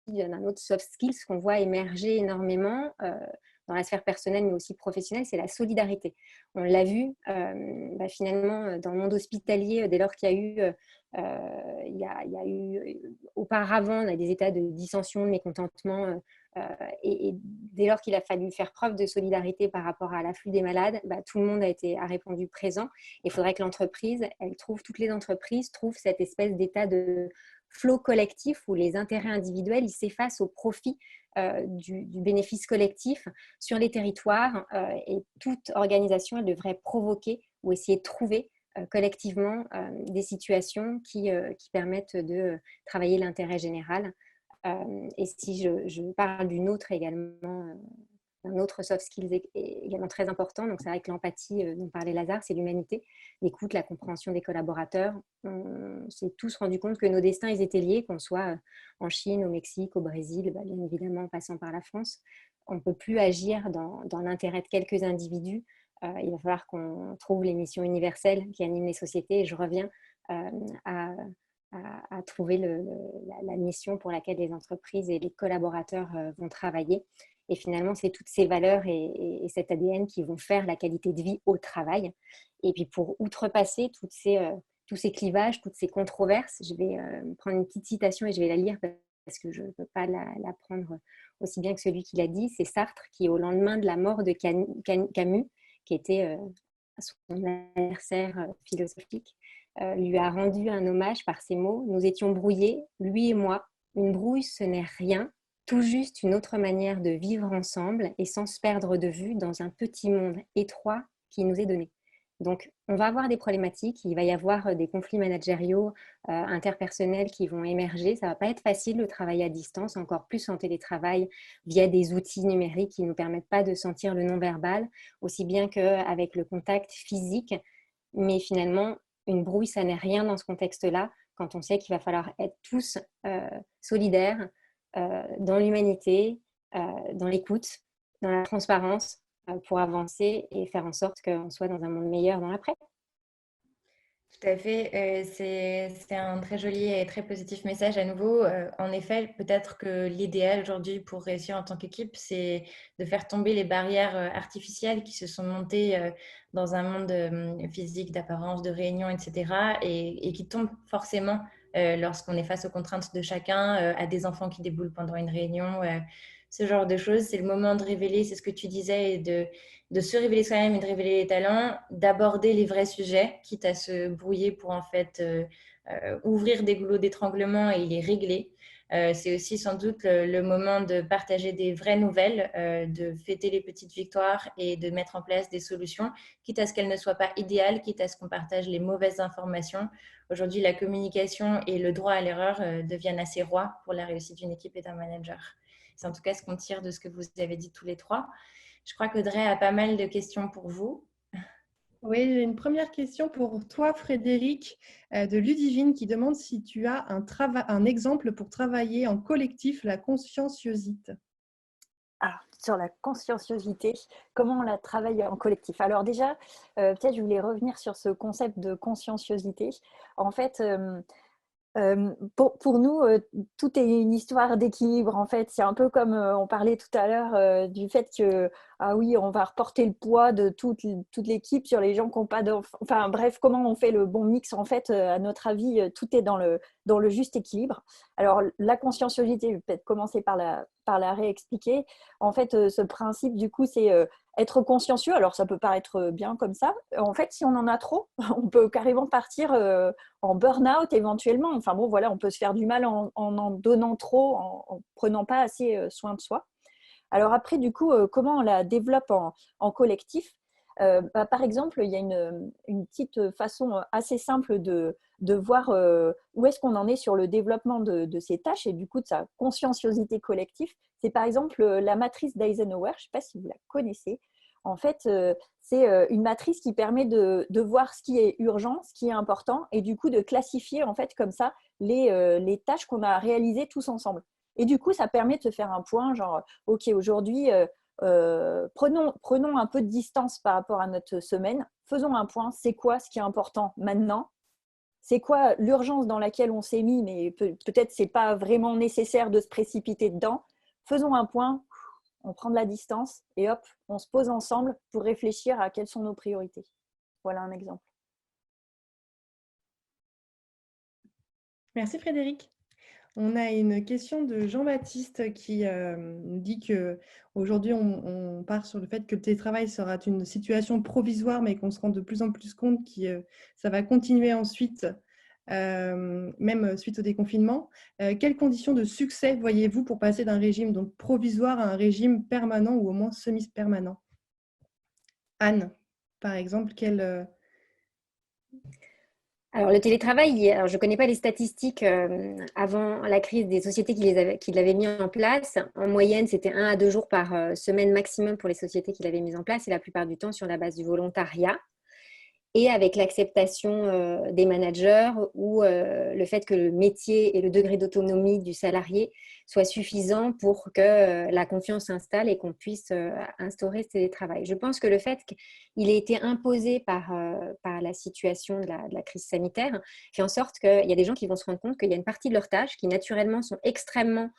d'un autre soft skills qu'on voit émerger énormément dans la sphère personnelle mais aussi professionnelle, c'est la solidarité. On l'a vu finalement dans le monde hospitalier, dès lors qu'il y a eu auparavant on a des états de dissension, de mécontentement et dès lors qu'il a fallu faire preuve de solidarité par rapport à l'afflux des malades, tout le monde a répondu présent. Il faudrait que toutes les entreprises trouvent cette espèce d'état de flow collectif où les intérêts individuels ils s'effacent au profit du bénéfice collectif sur les territoires et toute organisation elle devrait provoquer ou essayer de trouver collectivement des situations qui permettent de travailler l'intérêt général. Et si je parle d'une autre également, un autre soft skills également très important, donc c'est vrai que l'empathie dont parlait Lazare, c'est l'humanité, l'écoute, la compréhension des collaborateurs. On s'est tous rendu compte que nos destins ils étaient liés, qu'on soit en Chine, au Mexique, au Brésil, bien évidemment en passant par la France. On ne peut plus agir dans l'intérêt de quelques individus. Il va falloir qu'on trouve les missions universelles qui animent les sociétés. Et je reviens à trouver la mission pour laquelle les entreprises et les collaborateurs vont travailler. Et finalement, c'est toutes ces valeurs et cet ADN qui vont faire la qualité de vie au travail. Et puis, pour outrepasser tous ces clivages, toutes ces controverses, je vais prendre une petite citation et je vais la lire parce que je ne peux pas la prendre aussi bien que celui qui l'a dit. C'est Sartre qui, au lendemain de la mort de Camus, qui était son adversaire philosophique, lui a rendu un hommage par ces mots. Nous étions brouillés, lui et moi. Une brouille, ce n'est rien, tout juste une autre manière de vivre ensemble et sans se perdre de vue dans un petit monde étroit qui nous est donné. Donc, on va avoir des problématiques, il va y avoir des conflits managériaux, interpersonnels qui vont émerger. Ça ne va pas être facile le travail à distance, encore plus en télétravail, via des outils numériques qui ne nous permettent pas de sentir le non-verbal, aussi bien qu'avec le contact physique. Mais finalement, une brouille, ça n'est rien dans ce contexte-là, quand on sait qu'il va falloir être tous solidaires dans l'humanité, dans l'écoute, dans la transparence, pour avancer et faire en sorte qu'on soit dans un monde meilleur dans l'après. Tout à fait. C'est un très joli et très positif message à nouveau. En effet, peut-être que l'idéal aujourd'hui pour réussir en tant qu'équipe, c'est de faire tomber les barrières artificielles qui se sont montées dans un monde physique, d'apparence, de réunion, etc. et qui tombent forcément lorsqu'on est face aux contraintes de chacun, à des enfants qui déboulent pendant une réunion, ce genre de choses. C'est le moment de révéler, c'est ce que tu disais, et de se révéler soi-même et de révéler les talents, d'aborder les vrais sujets, quitte à se brouiller pour en fait ouvrir des goulots d'étranglement et les régler. C'est aussi sans doute le moment de partager des vraies nouvelles, de fêter les petites victoires et de mettre en place des solutions, quitte à ce qu'elles ne soient pas idéales, quitte à ce qu'on partage les mauvaises informations. Aujourd'hui, la communication et le droit à l'erreur deviennent assez rois pour la réussite d'une équipe et d'un manager. C'est en tout cas ce qu'on tire de ce que vous avez dit tous les trois. Je crois qu'Audrey a pas mal de questions pour vous. Oui, j'ai une première question pour toi, Frédéric, de Ludivine, qui demande si tu as un exemple pour travailler en collectif la conscienciosité. Alors, sur la conscienciosité, comment on la travaille en collectif? Alors déjà, peut-être je voulais revenir sur ce concept de conscienciosité. En fait, pour nous, tout est une histoire d'équilibre, en fait. C'est un peu comme on parlait tout à l'heure du fait que, ah oui, on va reporter le poids de toute l'équipe sur les gens qui n'ont pas d'enfants. Enfin bref, comment on fait le bon mix? En fait, à notre avis, tout est dans le juste équilibre. Alors, la conscienciosité, je vais peut-être commencer par la réexpliquer. En fait, ce principe, du coup, c'est être consciencieux. Alors, ça peut paraître bien comme ça. En fait, si on en a trop, on peut carrément partir en burn-out éventuellement. Enfin bon, voilà, on peut se faire du mal en donnant trop, en prenant pas assez soin de soi. Alors après, du coup, comment on la développe en collectif? Par exemple, il y a une petite façon assez simple de voir où est-ce qu'on en est sur le développement de ces tâches et du coup de sa conscienciosité collective. C'est par exemple la matrice d'Eisenhower, je ne sais pas si vous la connaissez. En fait, c'est une matrice qui permet de voir ce qui est urgent, ce qui est important et du coup de classifier en fait comme ça les tâches qu'on a réalisées tous ensemble. Et du coup, ça permet de se faire un point, genre, OK, aujourd'hui, prenons un peu de distance par rapport à notre semaine. Faisons un point, c'est quoi ce qui est important maintenant? C'est quoi l'urgence dans laquelle on s'est mis, mais peut-être ce n'est pas vraiment nécessaire de se précipiter dedans. Faisons un point, on prend de la distance et hop, on se pose ensemble pour réfléchir à quelles sont nos priorités. Voilà un exemple. Merci, Frédéric. On a une question de Jean-Baptiste qui dit qu'aujourd'hui, on part sur le fait que le télétravail sera une situation provisoire, mais qu'on se rend de plus en plus compte que ça va continuer ensuite, même suite au déconfinement. Quelles conditions de succès voyez-vous pour passer d'un régime donc provisoire à un régime permanent ou au moins semi-permanent? Anne, par exemple, Alors, le télétravail, alors je ne connais pas les statistiques avant la crise des sociétés qui l'avaient mis en place. En moyenne, c'était 1 à 2 jours par semaine maximum pour les sociétés qui l'avaient mis en place et la plupart du temps sur la base du volontariat. Et avec l'acceptation des managers ou le fait que le métier et le degré d'autonomie du salarié soient suffisants pour que la confiance s'installe et qu'on puisse instaurer ce télétravail. Je pense que le fait qu'il ait été imposé par la situation de la crise sanitaire fait en sorte qu'il y a des gens qui vont se rendre compte qu'il y a une partie de leurs tâches qui naturellement sont extrêmement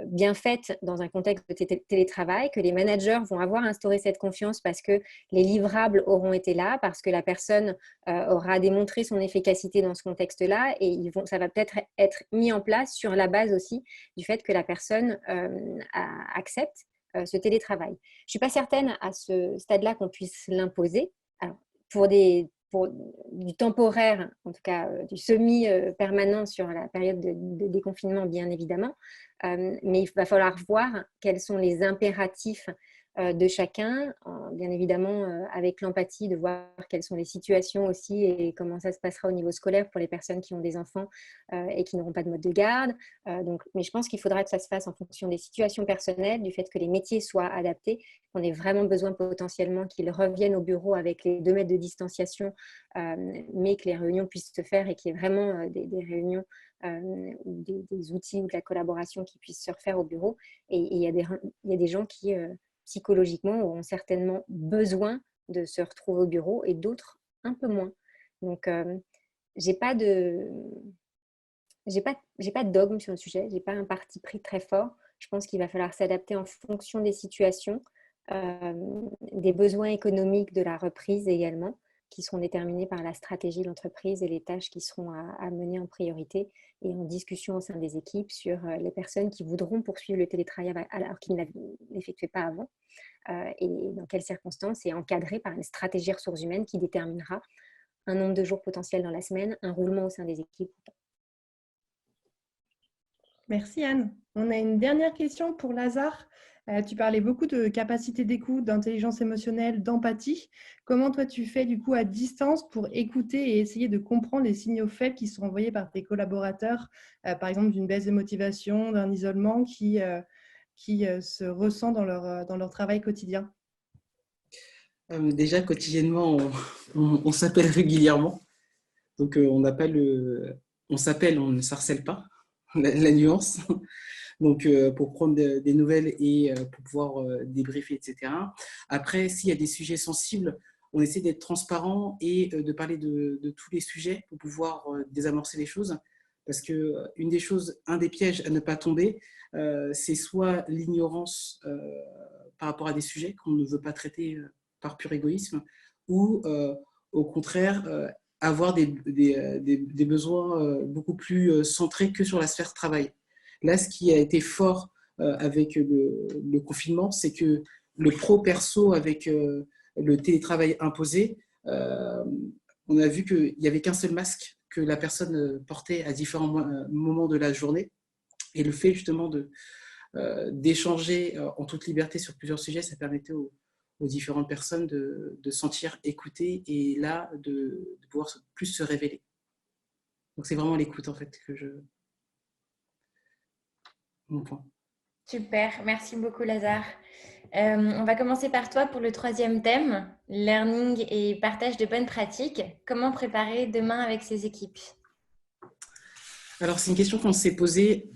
bien faite dans un contexte de télétravail, que les managers vont avoir instauré cette confiance parce que les livrables auront été là, parce que la personne aura démontré son efficacité dans ce contexte-là et ça va peut-être être mis en place sur la base aussi du fait que la personne accepte ce télétravail. Je ne suis pas certaine à ce stade-là qu'on puisse l'imposer. Alors, pour des pour du temporaire, en tout cas du semi-permanent sur la période de déconfinement, bien évidemment. Mais il va falloir voir quels sont les impératifs de chacun, bien évidemment avec l'empathie, de voir quelles sont les situations aussi et comment ça se passera au niveau scolaire pour les personnes qui ont des enfants et qui n'auront pas de mode de garde. Mais je pense qu'il faudra que ça se fasse en fonction des situations personnelles, du fait que les métiers soient adaptés, qu'on ait vraiment besoin potentiellement qu'ils reviennent au bureau avec les 2 mètres de distanciation, mais que les réunions puissent se faire et qu'il y ait vraiment des réunions ou des outils ou de la collaboration qui puissent se refaire au bureau. Et il y a des gens qui psychologiquement auront certainement besoin de se retrouver au bureau et d'autres un peu moins. Donc, j'ai pas de dogme sur le sujet, j'ai pas un parti pris très fort. Je pense qu'il va falloir s'adapter en fonction des situations, des besoins économiques de la reprise également, qui seront déterminés par la stratégie de l'entreprise et les tâches qui seront à mener en priorité, et en discussion au sein des équipes sur les personnes qui voudront poursuivre le télétravail alors qu'ils ne l'effectuaient pas avant, et dans quelles circonstances, et encadré par une stratégie ressources humaines qui déterminera un nombre de jours potentiels dans la semaine, un roulement au sein des équipes. Merci Anne. On a une dernière question pour Lazare. Tu parlais beaucoup de capacité d'écoute, d'intelligence émotionnelle, d'empathie. Comment toi tu fais du coup à distance pour écouter et essayer de comprendre les signaux faibles qui sont envoyés par tes collaborateurs, par exemple d'une baisse de motivation, d'un isolement qui se ressent dans leur travail quotidien? Déjà, quotidiennement, on s'appelle régulièrement. Donc, on n'a pas on s'appelle, on ne s'harcèle pas, la nuance. Donc, pour prendre des nouvelles et pour pouvoir débriefer, etc. Après, s'il y a des sujets sensibles, on essaie d'être transparent et de parler de tous les sujets pour pouvoir désamorcer les choses. Parce que un des pièges à ne pas tomber, c'est soit l'ignorance par rapport à des sujets qu'on ne veut pas traiter par pur égoïsme, ou au contraire, avoir des besoins beaucoup plus centrés que sur la sphère travail. Là, ce qui a été fort avec le confinement, c'est que le pro-perso avec le télétravail imposé, on a vu qu'il n'y avait qu'un seul masque que la personne portait à différents moments de la journée. Et le fait justement d'échanger en toute liberté sur plusieurs sujets, ça permettait aux différentes personnes de se sentir écoutées et là, de pouvoir plus se révéler. Donc, c'est vraiment l'écoute, en fait, mon point. Super, merci beaucoup Lazare. On va commencer par toi pour le 3e thème, learning et partage de bonnes pratiques. Comment préparer demain avec ses équipes? Alors, c'est une question qu'on s'est posée.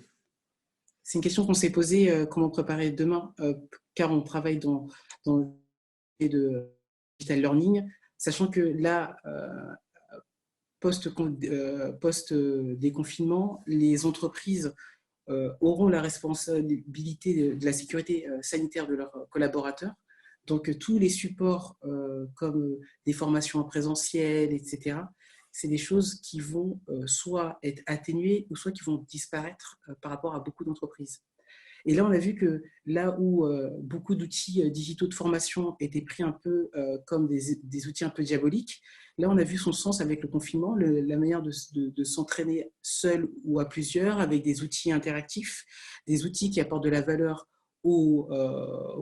Comment préparer demain, car on travaille dans le digital learning, sachant que là, post-déconfinement, les entreprises auront la responsabilité de la sécurité sanitaire de leurs collaborateurs. Donc, tous les supports comme des formations en présentiel, etc., c'est des choses qui vont soit être atténuées ou soit qui vont disparaître par rapport à beaucoup d'entreprises. Et là, on a vu que là où beaucoup d'outils digitaux de formation étaient pris un peu comme des outils un peu diaboliques, là, on a vu son sens avec le confinement, la manière de s'entraîner seul ou à plusieurs avec des outils interactifs, des outils qui apportent de la valeur aux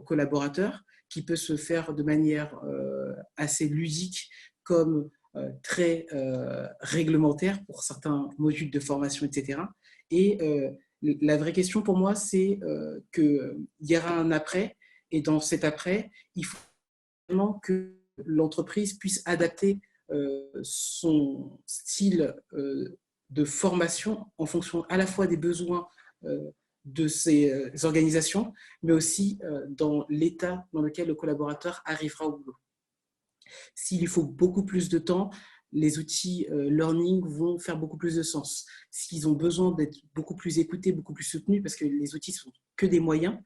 collaborateurs, qui peut se faire de manière assez ludique comme très réglementaire pour certains modules de formation, etc. Et la vraie question pour moi, c'est qu'il y aura un après, et dans cet après, il faut vraiment que l'entreprise puisse adapter son style de formation en fonction à la fois des besoins de ces organisations, mais aussi dans l'état dans lequel le collaborateur arrivera au boulot. S'il lui faut beaucoup plus de temps, les outils learning vont faire beaucoup plus de sens. S'ils ont besoin d'être beaucoup plus écoutés, beaucoup plus soutenus, parce que les outils ne sont que des moyens,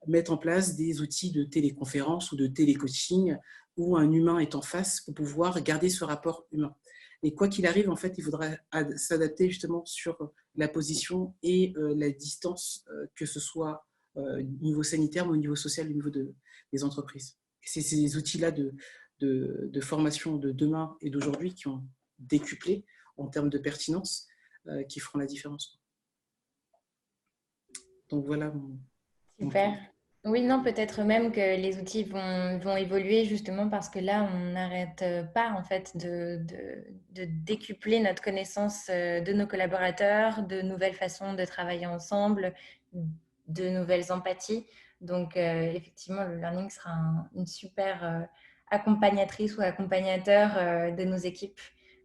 mettre en place des outils de téléconférence ou de télécoaching où un humain est en face pour pouvoir garder ce rapport humain. Et quoi qu'il arrive, en fait, il faudra s'adapter justement sur la position et la distance, que ce soit au niveau sanitaire, mais au niveau social, au niveau des entreprises. C'est ces outils-là de formation de demain et d'aujourd'hui qui ont décuplé en termes de pertinence, qui feront la différence. Donc voilà mon Super. point. Oui, non, peut-être même que les outils vont évoluer justement parce que là, on n'arrête pas en fait de décupler notre connaissance de nos collaborateurs, de nouvelles façons de travailler ensemble, de nouvelles empathies. Donc, effectivement, le learning sera une super accompagnatrice ou accompagnateur de nos équipes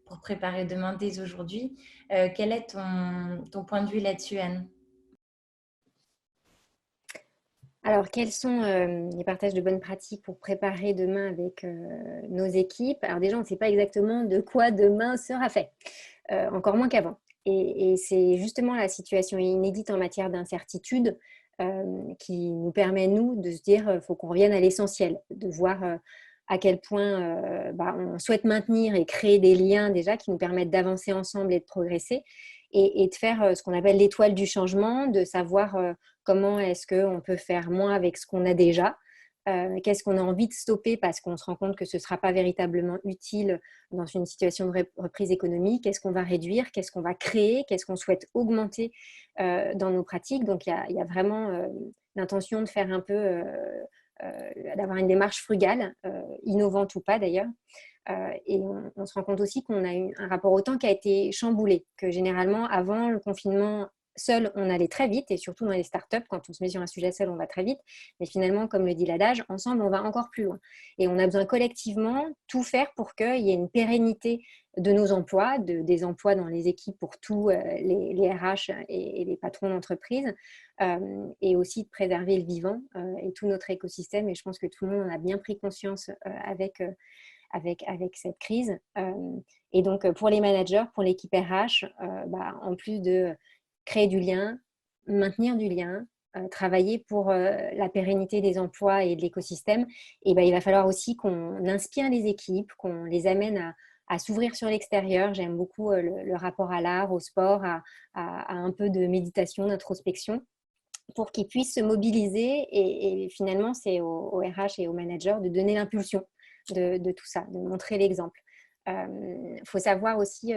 pour préparer demain dès aujourd'hui. Quel est ton point de vue là-dessus, Anne? Alors, quels sont les partages de bonnes pratiques pour préparer demain avec nos équipes? Alors déjà, on ne sait pas exactement de quoi demain sera fait, encore moins qu'avant. Et c'est justement la situation inédite en matière d'incertitude qui nous permet, nous, de se dire qu'il faut qu'on revienne à l'essentiel, de voir à quel point on souhaite maintenir et créer des liens déjà qui nous permettent d'avancer ensemble et de progresser et de faire ce qu'on appelle l'étoile du changement, de savoir comment est-ce qu'on peut faire moins avec ce qu'on a déjà, qu'est-ce qu'on a envie de stopper parce qu'on se rend compte que ce ne sera pas véritablement utile dans une situation de reprise économique, qu'est-ce qu'on va réduire, qu'est-ce qu'on va créer, qu'est-ce qu'on souhaite augmenter dans nos pratiques. Donc, il y a vraiment l'intention de faire un peu, d'avoir une démarche frugale, innovante ou pas d'ailleurs. Et on se rend compte aussi qu'on a eu un rapport au temps qui a été chamboulé, que généralement, avant le confinement, seul, on allait très vite, et surtout dans les startups, quand on se met sur un sujet seul, on va très vite. Mais finalement, comme le dit l'adage, ensemble, on va encore plus loin. Et on a besoin collectivement tout faire pour qu'il y ait une pérennité de nos emplois, des emplois dans les équipes pour tous les RH et les patrons d'entreprise, et aussi de préserver le vivant et tout notre écosystème. Et je pense que tout le monde en a bien pris conscience avec cette crise. Et donc, pour les managers, pour l'équipe RH, en plus de créer du lien, maintenir du lien, travailler pour la pérennité des emplois et de l'écosystème, et il va falloir aussi qu'on inspire les équipes, qu'on les amène à s'ouvrir sur l'extérieur. J'aime beaucoup le rapport à l'art, au sport, à un peu de méditation, d'introspection, pour qu'ils puissent se mobiliser. Et finalement, c'est au RH et aux managers de donner l'impulsion de tout ça, de montrer l'exemple. Faut savoir aussi,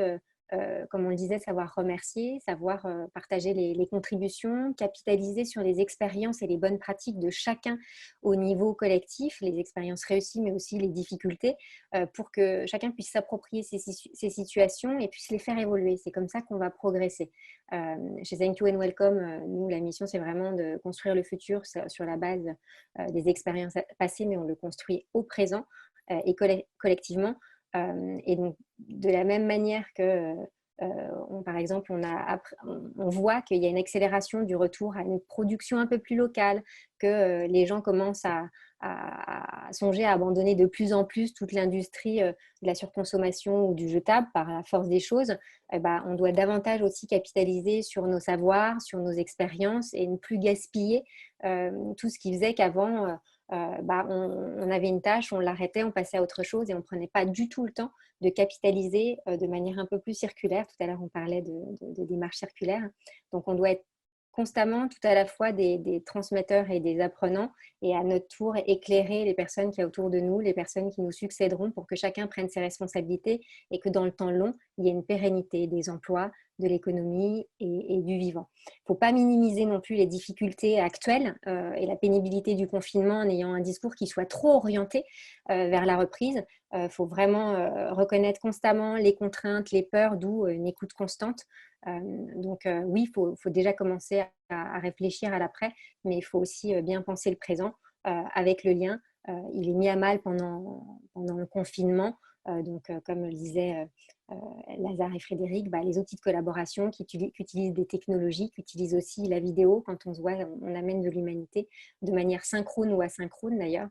comme on le disait, savoir remercier, savoir partager les contributions, capitaliser sur les expériences et les bonnes pratiques de chacun au niveau collectif, les expériences réussies, mais aussi les difficultés, pour que chacun puisse s'approprier ces situations et puisse les faire évoluer. C'est comme ça qu'on va progresser. Chez Thank You and Welcome, nous, la mission, c'est vraiment de construire le futur sur la base des expériences passées, mais on le construit au présent et collectivement. Et donc, de la même manière que, par exemple, on voit qu'il y a une accélération du retour à une production un peu plus locale, que les gens commencent à songer à abandonner de plus en plus toute l'industrie de la surconsommation ou du jetable par la force des choses. On doit davantage aussi capitaliser sur nos savoirs, sur nos expériences et ne plus gaspiller tout ce qui faisait qu'avant, on avait une tâche, on l'arrêtait, on passait à autre chose et on ne prenait pas du tout le temps de capitaliser de manière un peu plus circulaire. Tout à l'heure, on parlait de démarche circulaire. Donc, on doit être constamment tout à la fois des transmetteurs et des apprenants et à notre tour éclairer les personnes qui sont autour de nous, les personnes qui nous succéderont pour que chacun prenne ses responsabilités et que dans le temps long, il y ait une pérennité des emplois, de l'économie et du vivant. Il ne faut pas minimiser non plus les difficultés actuelles et la pénibilité du confinement en ayant un discours qui soit trop orienté vers la reprise. Faut vraiment reconnaître constamment les contraintes, les peurs, d'où une écoute constante. Donc oui, il faut déjà commencer à réfléchir à l'après, mais il faut aussi bien penser le présent avec le lien. Il est mis à mal pendant le confinement. Donc, comme le disaient Lazare et Frédéric, les outils de collaboration qui utilisent des technologies, qui utilisent aussi la vidéo, quand on se voit, on amène de l'humanité de manière synchrone ou asynchrone d'ailleurs,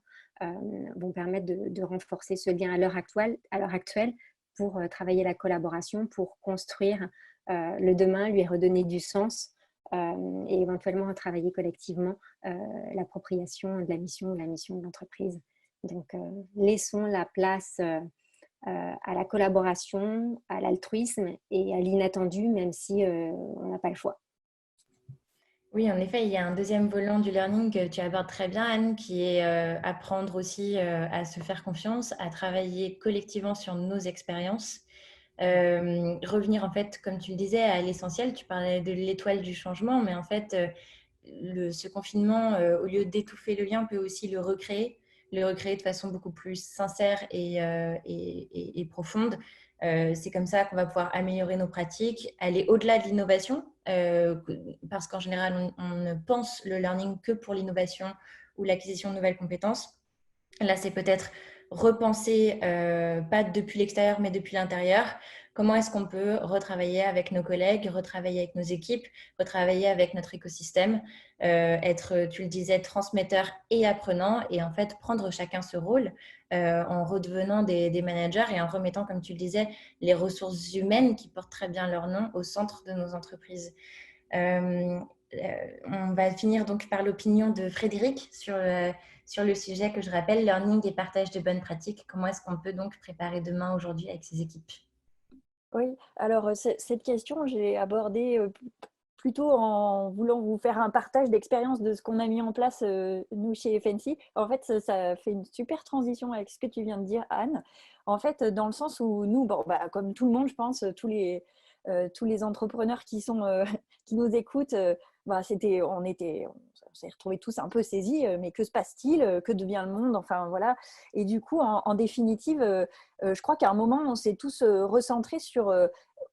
vont permettre de renforcer ce lien à l'heure actuelle pour travailler la collaboration, pour construire le demain, lui redonner du sens et éventuellement travailler collectivement l'appropriation de la mission ou la mission de l'entreprise. Donc, laissons la place à la collaboration, à l'altruisme et à l'inattendu, même si on n'a pas le choix. Oui, en effet, il y a un deuxième volant du learning que tu abordes très bien, Anne, qui est apprendre aussi à se faire confiance, à travailler collectivement sur nos expériences. Revenir, en fait, comme tu le disais, à l'essentiel. Tu parlais de l'étoile du changement, mais en fait, ce confinement, au lieu d'étouffer le lien, peut aussi le recréer de façon beaucoup plus sincère et profonde. C'est comme ça qu'on va pouvoir améliorer nos pratiques, aller au-delà de l'innovation, parce qu'en général, on ne pense le learning que pour l'innovation ou l'acquisition de nouvelles compétences. Là, c'est peut-être repenser, pas depuis l'extérieur, mais depuis l'intérieur. Comment est-ce qu'on peut retravailler avec nos collègues, retravailler avec nos équipes, retravailler avec notre écosystème, être, tu le disais, transmetteur et apprenant, et en fait prendre chacun ce rôle en redevenant des managers et en remettant, comme tu le disais, les ressources humaines qui portent très bien leur nom au centre de nos entreprises. Euh, on va finir donc par l'opinion de Frédéric sur le sujet que je rappelle, learning et partage de bonnes pratiques. Comment est-ce qu'on peut donc préparer demain aujourd'hui avec ses équipes? Oui, alors cette question, j'ai abordé plutôt en voulant vous faire un partage d'expérience de ce qu'on a mis en place, nous, chez FNC. En fait, ça fait une super transition avec ce que tu viens de dire, Anne. En fait, dans le sens où nous, bon, bah, comme tout le monde, je pense, tous les entrepreneurs qui nous écoutent, bah, on s'est retrouvés tous un peu saisis, mais que se passe-t-il? Que devient le monde? Enfin, voilà. Et du coup, en définitive, je crois qu'à un moment, on s'est tous recentrés sur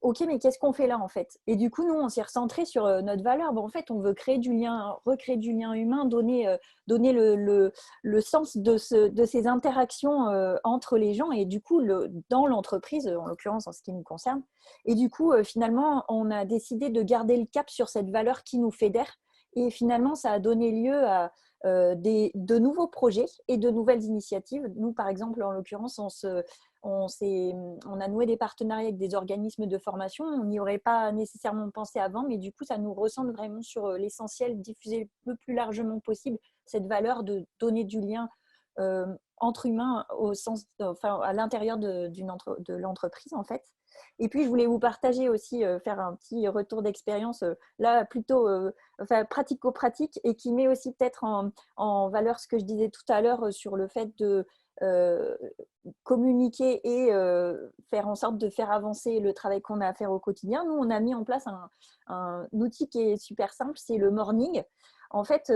OK, mais qu'est-ce qu'on fait là en fait? Et du coup, nous, on s'est recentré sur notre valeur. Bon, en fait, on veut créer du lien, recréer du lien humain, donner le sens de ces interactions entre les gens et du coup, dans l'entreprise, en l'occurrence en ce qui nous concerne. Et du coup, finalement, on a décidé de garder le cap sur cette valeur qui nous fédère. Et finalement, ça a donné lieu à de nouveaux projets et de nouvelles initiatives. Nous, par exemple, en l'occurrence, on a noué des partenariats avec des organismes de formation. On n'y aurait pas nécessairement pensé avant, mais du coup, ça nous recentre vraiment sur l'essentiel, diffuser le plus largement possible cette valeur de donner du lien entre humains à l'intérieur de l'entreprise, en fait. Et puis, je voulais vous partager aussi, faire un petit retour d'expérience, là, plutôt pratico-pratique, et qui met aussi peut-être en valeur ce que je disais tout à l'heure sur le fait de communiquer et faire en sorte de faire avancer le travail qu'on a à faire au quotidien. Nous, on a mis en place un outil qui est super simple, c'est le morning. En fait,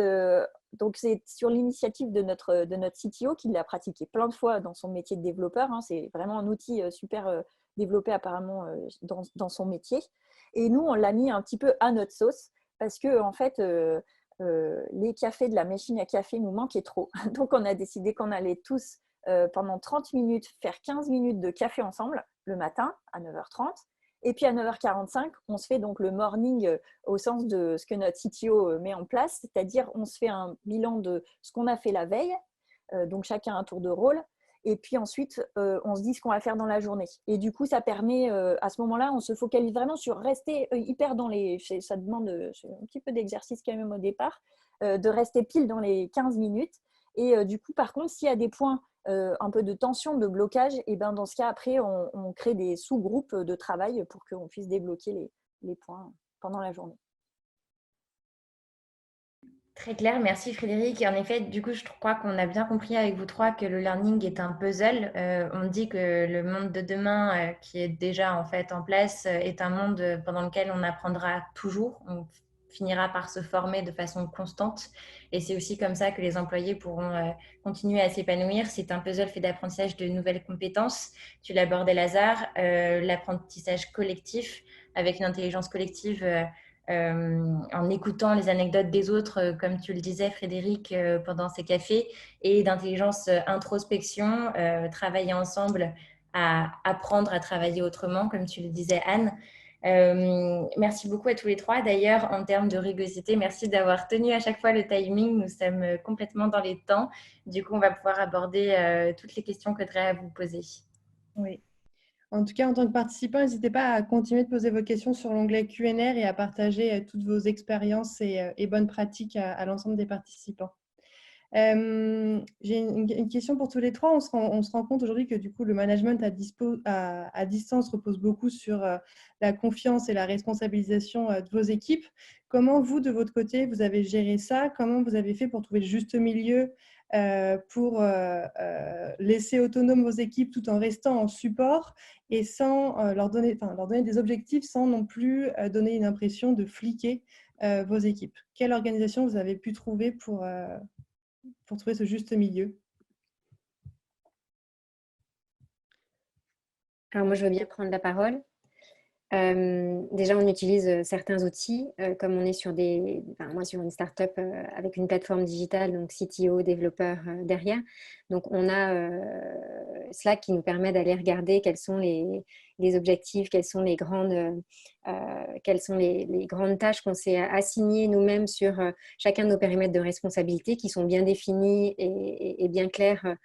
donc c'est sur l'initiative de notre CTO qui l'a pratiqué plein de fois dans son métier de développeur. Hein. C'est vraiment un outil super développé apparemment dans son métier. Et nous, on l'a mis un petit peu à notre sauce parce que en fait, les cafés de la machine à café nous manquaient trop. Donc, on a décidé qu'on allait tous pendant 30 minutes faire 15 minutes de café ensemble le matin à 9h30. Et puis à 9h45, on se fait donc le morning au sens de ce que notre CTO met en place, c'est-à-dire on se fait un bilan de ce qu'on a fait la veille, donc chacun un tour de rôle, et puis ensuite on se dit ce qu'on va faire dans la journée. Et du coup, ça permet, à ce moment-là, on se focalise vraiment sur rester hyper dans les… Ça demande un petit peu d'exercice quand même au départ, de rester pile dans les 15 minutes. Et du coup, par contre, s'il y a des points un peu de tension, de blocage, et ben dans ce cas, après, on crée des sous-groupes de travail pour qu'on puisse débloquer les points pendant la journée. Très clair, merci Frédéric. Et en effet, du coup, je crois qu'on a bien compris avec vous trois que le learning est un puzzle. On dit que le monde de demain, qui est déjà en fait en place, est un monde pendant lequel on apprendra toujours. On finira par se former de façon constante. Et c'est aussi comme ça que les employés pourront continuer à s'épanouir. C'est un puzzle fait d'apprentissage de nouvelles compétences. Tu l'abordais, Lazare, l'apprentissage collectif avec une intelligence collective. En écoutant les anecdotes des autres, comme tu le disais, Frédéric, pendant ces cafés, et d'intelligence introspection, travailler ensemble à apprendre à travailler autrement, comme tu le disais, Anne. Merci beaucoup à tous les trois. D'ailleurs, en termes de rugosité, merci d'avoir tenu à chaque fois le timing. Nous sommes complètement dans les temps. Du coup, on va pouvoir aborder toutes les questions qu'Audrey a à vous poser. Oui. En tout cas, en tant que participant, n'hésitez pas à continuer de poser vos questions sur l'onglet Q&R et à partager toutes vos expériences et bonnes pratiques à l'ensemble des participants. J'ai une question pour tous les trois. On se rend compte aujourd'hui que du coup, le management à distance repose beaucoup sur la confiance et la responsabilisation de vos équipes. Comment vous, de votre côté, vous avez géré ça? Comment vous avez fait pour trouver le juste milieu pour laisser autonomes vos équipes tout en restant en support et sans leur donner des objectifs sans non plus donner une impression de fliquer vos équipes? Quelle organisation vous avez pu trouver pour trouver ce juste milieu? Alors moi, je veux bien prendre la parole. Déjà, on utilise certains outils, comme on est sur moi sur une startup avec une plateforme digitale, donc CTO, développeur derrière. Donc, on a Slack qui nous permet d'aller regarder quels sont les objectifs, quelles sont les grandes tâches qu'on s'est assignées nous-mêmes sur chacun de nos périmètres de responsabilité qui sont bien définis et bien clairs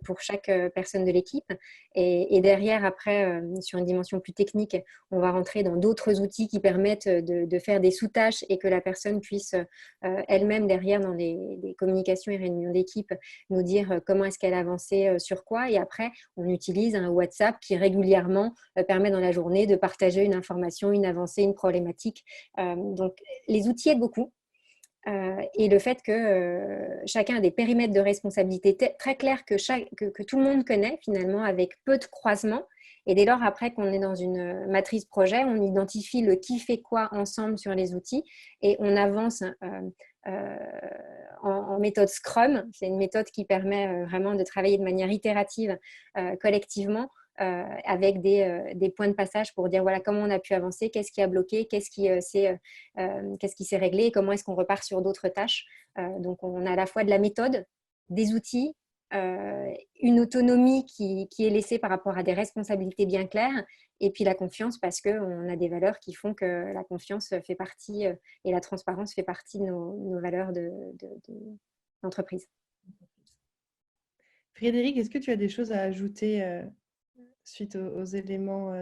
pour chaque personne de l'équipe. Et derrière, après, sur une dimension plus technique, on va rentrer dans d'autres outils qui permettent de faire des sous-tâches et que la personne puisse elle-même, derrière, dans des communications et réunions d'équipe, nous dire comment est-ce qu'elle a avancé sur quoi. Et après, on utilise un WhatsApp qui régulièrement permet dans la journée de partager une information, une avancée, une problématique. Donc, les outils aident beaucoup. Et le fait que chacun a des périmètres de responsabilité très clairs que tout le monde connaît finalement avec peu de croisements. Et dès lors, après qu'on est dans une matrice projet, on identifie le qui fait quoi ensemble sur les outils et on avance en méthode Scrum. C'est une méthode qui permet vraiment de travailler de manière itérative collectivement avec des points de passage pour dire voilà comment on a pu avancer, qu'est-ce qui a bloqué, qu'est-ce qui s'est réglé et comment est-ce qu'on repart sur d'autres tâches. Donc, on a à la fois de la méthode, des outils, une autonomie qui est laissée par rapport à des responsabilités bien claires et puis la confiance parce qu'on a des valeurs qui font que la confiance fait partie et la transparence fait partie de nos valeurs d'entreprise. Frédéric, est-ce que tu as des choses à ajouter suite aux éléments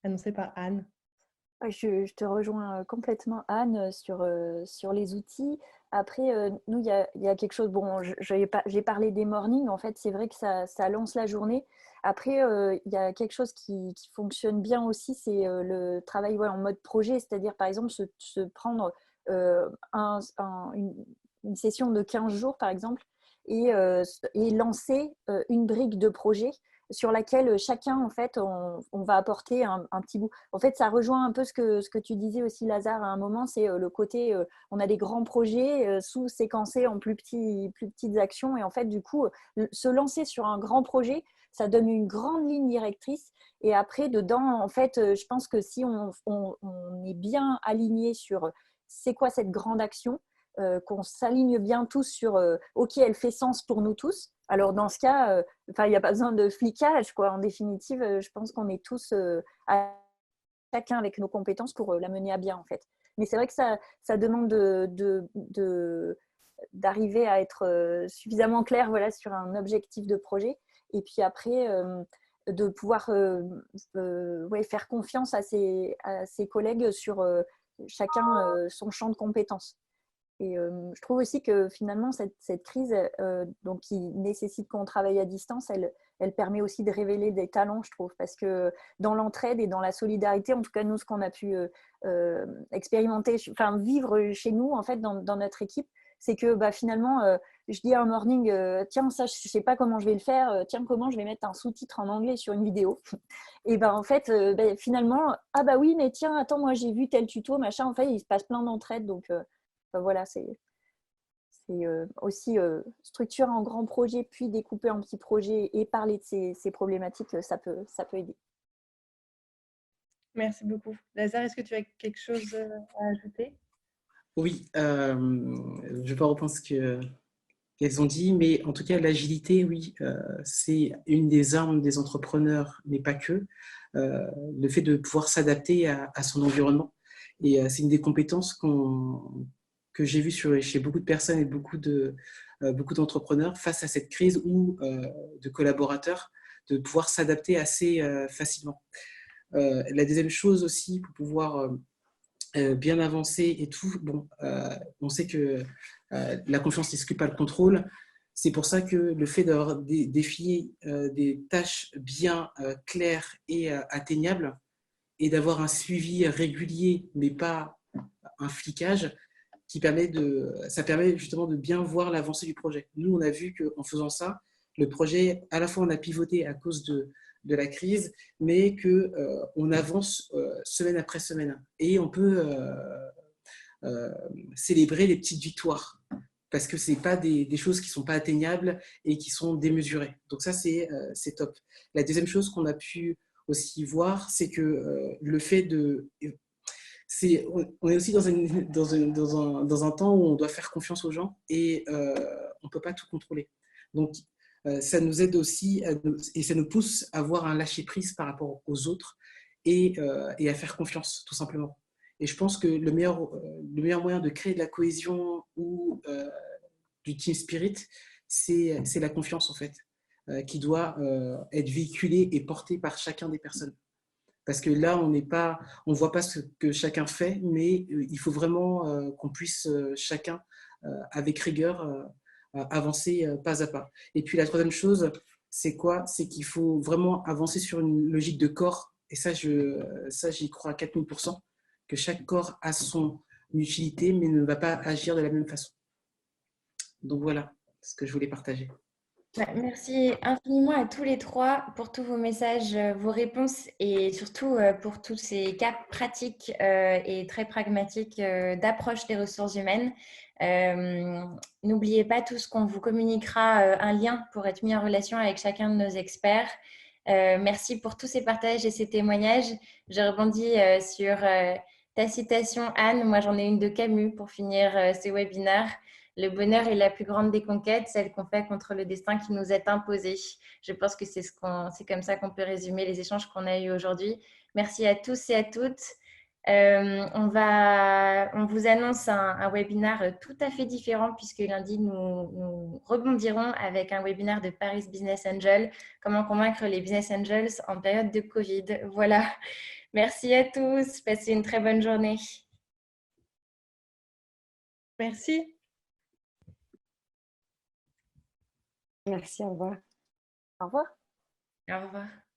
annoncés par Anne? Je te rejoins complètement, Anne, sur les outils. Après, nous, il y a quelque chose, bon, j'ai parlé des mornings, en fait, c'est vrai que ça lance la journée. Après, il y a quelque chose qui fonctionne bien aussi, c'est le travail en mode projet, c'est-à-dire, par exemple, se prendre une session de 15 jours, par exemple, et lancer une brique de projet sur laquelle chacun, en fait, on va apporter un petit bout. En fait, ça rejoint un peu ce que tu disais aussi, Lazare, à un moment, c'est le côté, on a des grands projets sous-séquencés en plus petites actions. Et en fait, du coup, se lancer sur un grand projet, ça donne une grande ligne directrice. Et après, dedans, en fait, je pense que si on est bien aligné sur c'est quoi cette grande action, qu'on s'aligne bien tous sur OK, elle fait sens pour nous tous. Alors, dans ce cas, il n'y a pas besoin de flicage, quoi. En définitive, je pense qu'on est tous chacun avec nos compétences pour la mener à bien, en fait. Mais c'est vrai que ça demande d'arriver à être suffisamment clair sur un objectif de projet. Et puis après, de pouvoir faire confiance à ses collègues sur chacun son champ de compétences. Et je trouve aussi que finalement, cette crise donc qui nécessite qu'on travaille à distance, elle permet aussi de révéler des talents, je trouve, parce que dans l'entraide et dans la solidarité, en tout cas, nous, ce qu'on a pu expérimenter, vivre chez nous, en fait, dans notre équipe, c'est que finalement, je dis à un morning, tiens, ça, je ne sais pas comment je vais le faire, tiens, comment je vais mettre un sous-titre en anglais sur une vidéo. Et en fait, finalement, ah bah oui, mais tiens, attends, moi, j'ai vu tel tuto, machin, en fait, il se passe plein d'entraide, donc... voilà, c'est aussi structurer en grands projets, puis découper en petits projets et parler de ces problématiques, ça peut aider. Merci beaucoup. Lazare, est-ce que tu as quelque chose à ajouter? Oui, je ne vais pas reprendre ce qu'elles ont dit, mais en tout cas, l'agilité, oui, c'est une des armes des entrepreneurs, mais pas que. Le fait de pouvoir s'adapter à son environnement. Et c'est une des compétences que j'ai vues chez beaucoup de personnes et beaucoup d'entrepreneurs face à cette crise ou de collaborateurs, de pouvoir s'adapter assez facilement. La deuxième chose aussi, pour pouvoir bien avancer et tout, on sait que la confiance n'exclut pas le contrôle. C'est pour ça que le fait d'avoir défié des tâches bien claires et atteignables et d'avoir un suivi régulier, mais pas un flicage, ça permet justement de bien voir l'avancée du projet. Nous, on a vu qu'en faisant ça, le projet, à la fois on a pivoté à cause de la crise, mais qu'on avance semaine après semaine. Et on peut célébrer les petites victoires, parce que ce n'est pas des choses qui ne sont pas atteignables et qui sont démesurées. Donc ça, c'est top. La deuxième chose qu'on a pu aussi voir, c'est que le fait de... on est aussi dans un temps où on doit faire confiance aux gens et on ne peut pas tout contrôler. Donc, ça nous aide aussi et ça nous pousse à avoir un lâcher-prise par rapport aux autres et à faire confiance, tout simplement. Et je pense que le meilleur moyen de créer de la cohésion ou du team spirit, c'est la confiance, en fait, qui doit être véhiculée et portée par chacun des personnes. Parce que là, on ne voit pas ce que chacun fait, mais il faut vraiment qu'on puisse chacun, avec rigueur, avancer pas à pas. Et puis la troisième chose, c'est quoi? C'est qu'il faut vraiment avancer sur une logique de corps. Et ça, j'y crois à 4000%, que chaque corps a son utilité, mais ne va pas agir de la même façon. Donc voilà ce que je voulais partager. Merci infiniment à tous les trois pour tous vos messages, vos réponses et surtout pour tous ces cas pratiques et très pragmatiques d'approche des ressources humaines. N'oubliez pas tous qu'on vous communiquera un lien pour être mis en relation avec chacun de nos experts. Merci pour tous ces partages et ces témoignages. Je rebondis sur ta citation, Anne. Moi, j'en ai une de Camus pour finir ce webinaire. Le bonheur est la plus grande des conquêtes, celle qu'on fait contre le destin qui nous est imposé. Je pense que c'est comme ça qu'on peut résumer les échanges qu'on a eus aujourd'hui. Merci à tous et à toutes. On vous annonce un webinaire tout à fait différent puisque lundi, nous rebondirons avec un webinaire de Paris Business Angel, comment convaincre les Business Angels en période de Covid. Voilà. Merci à tous. Passez une très bonne journée. Merci. Merci, au revoir. Au revoir. Au revoir.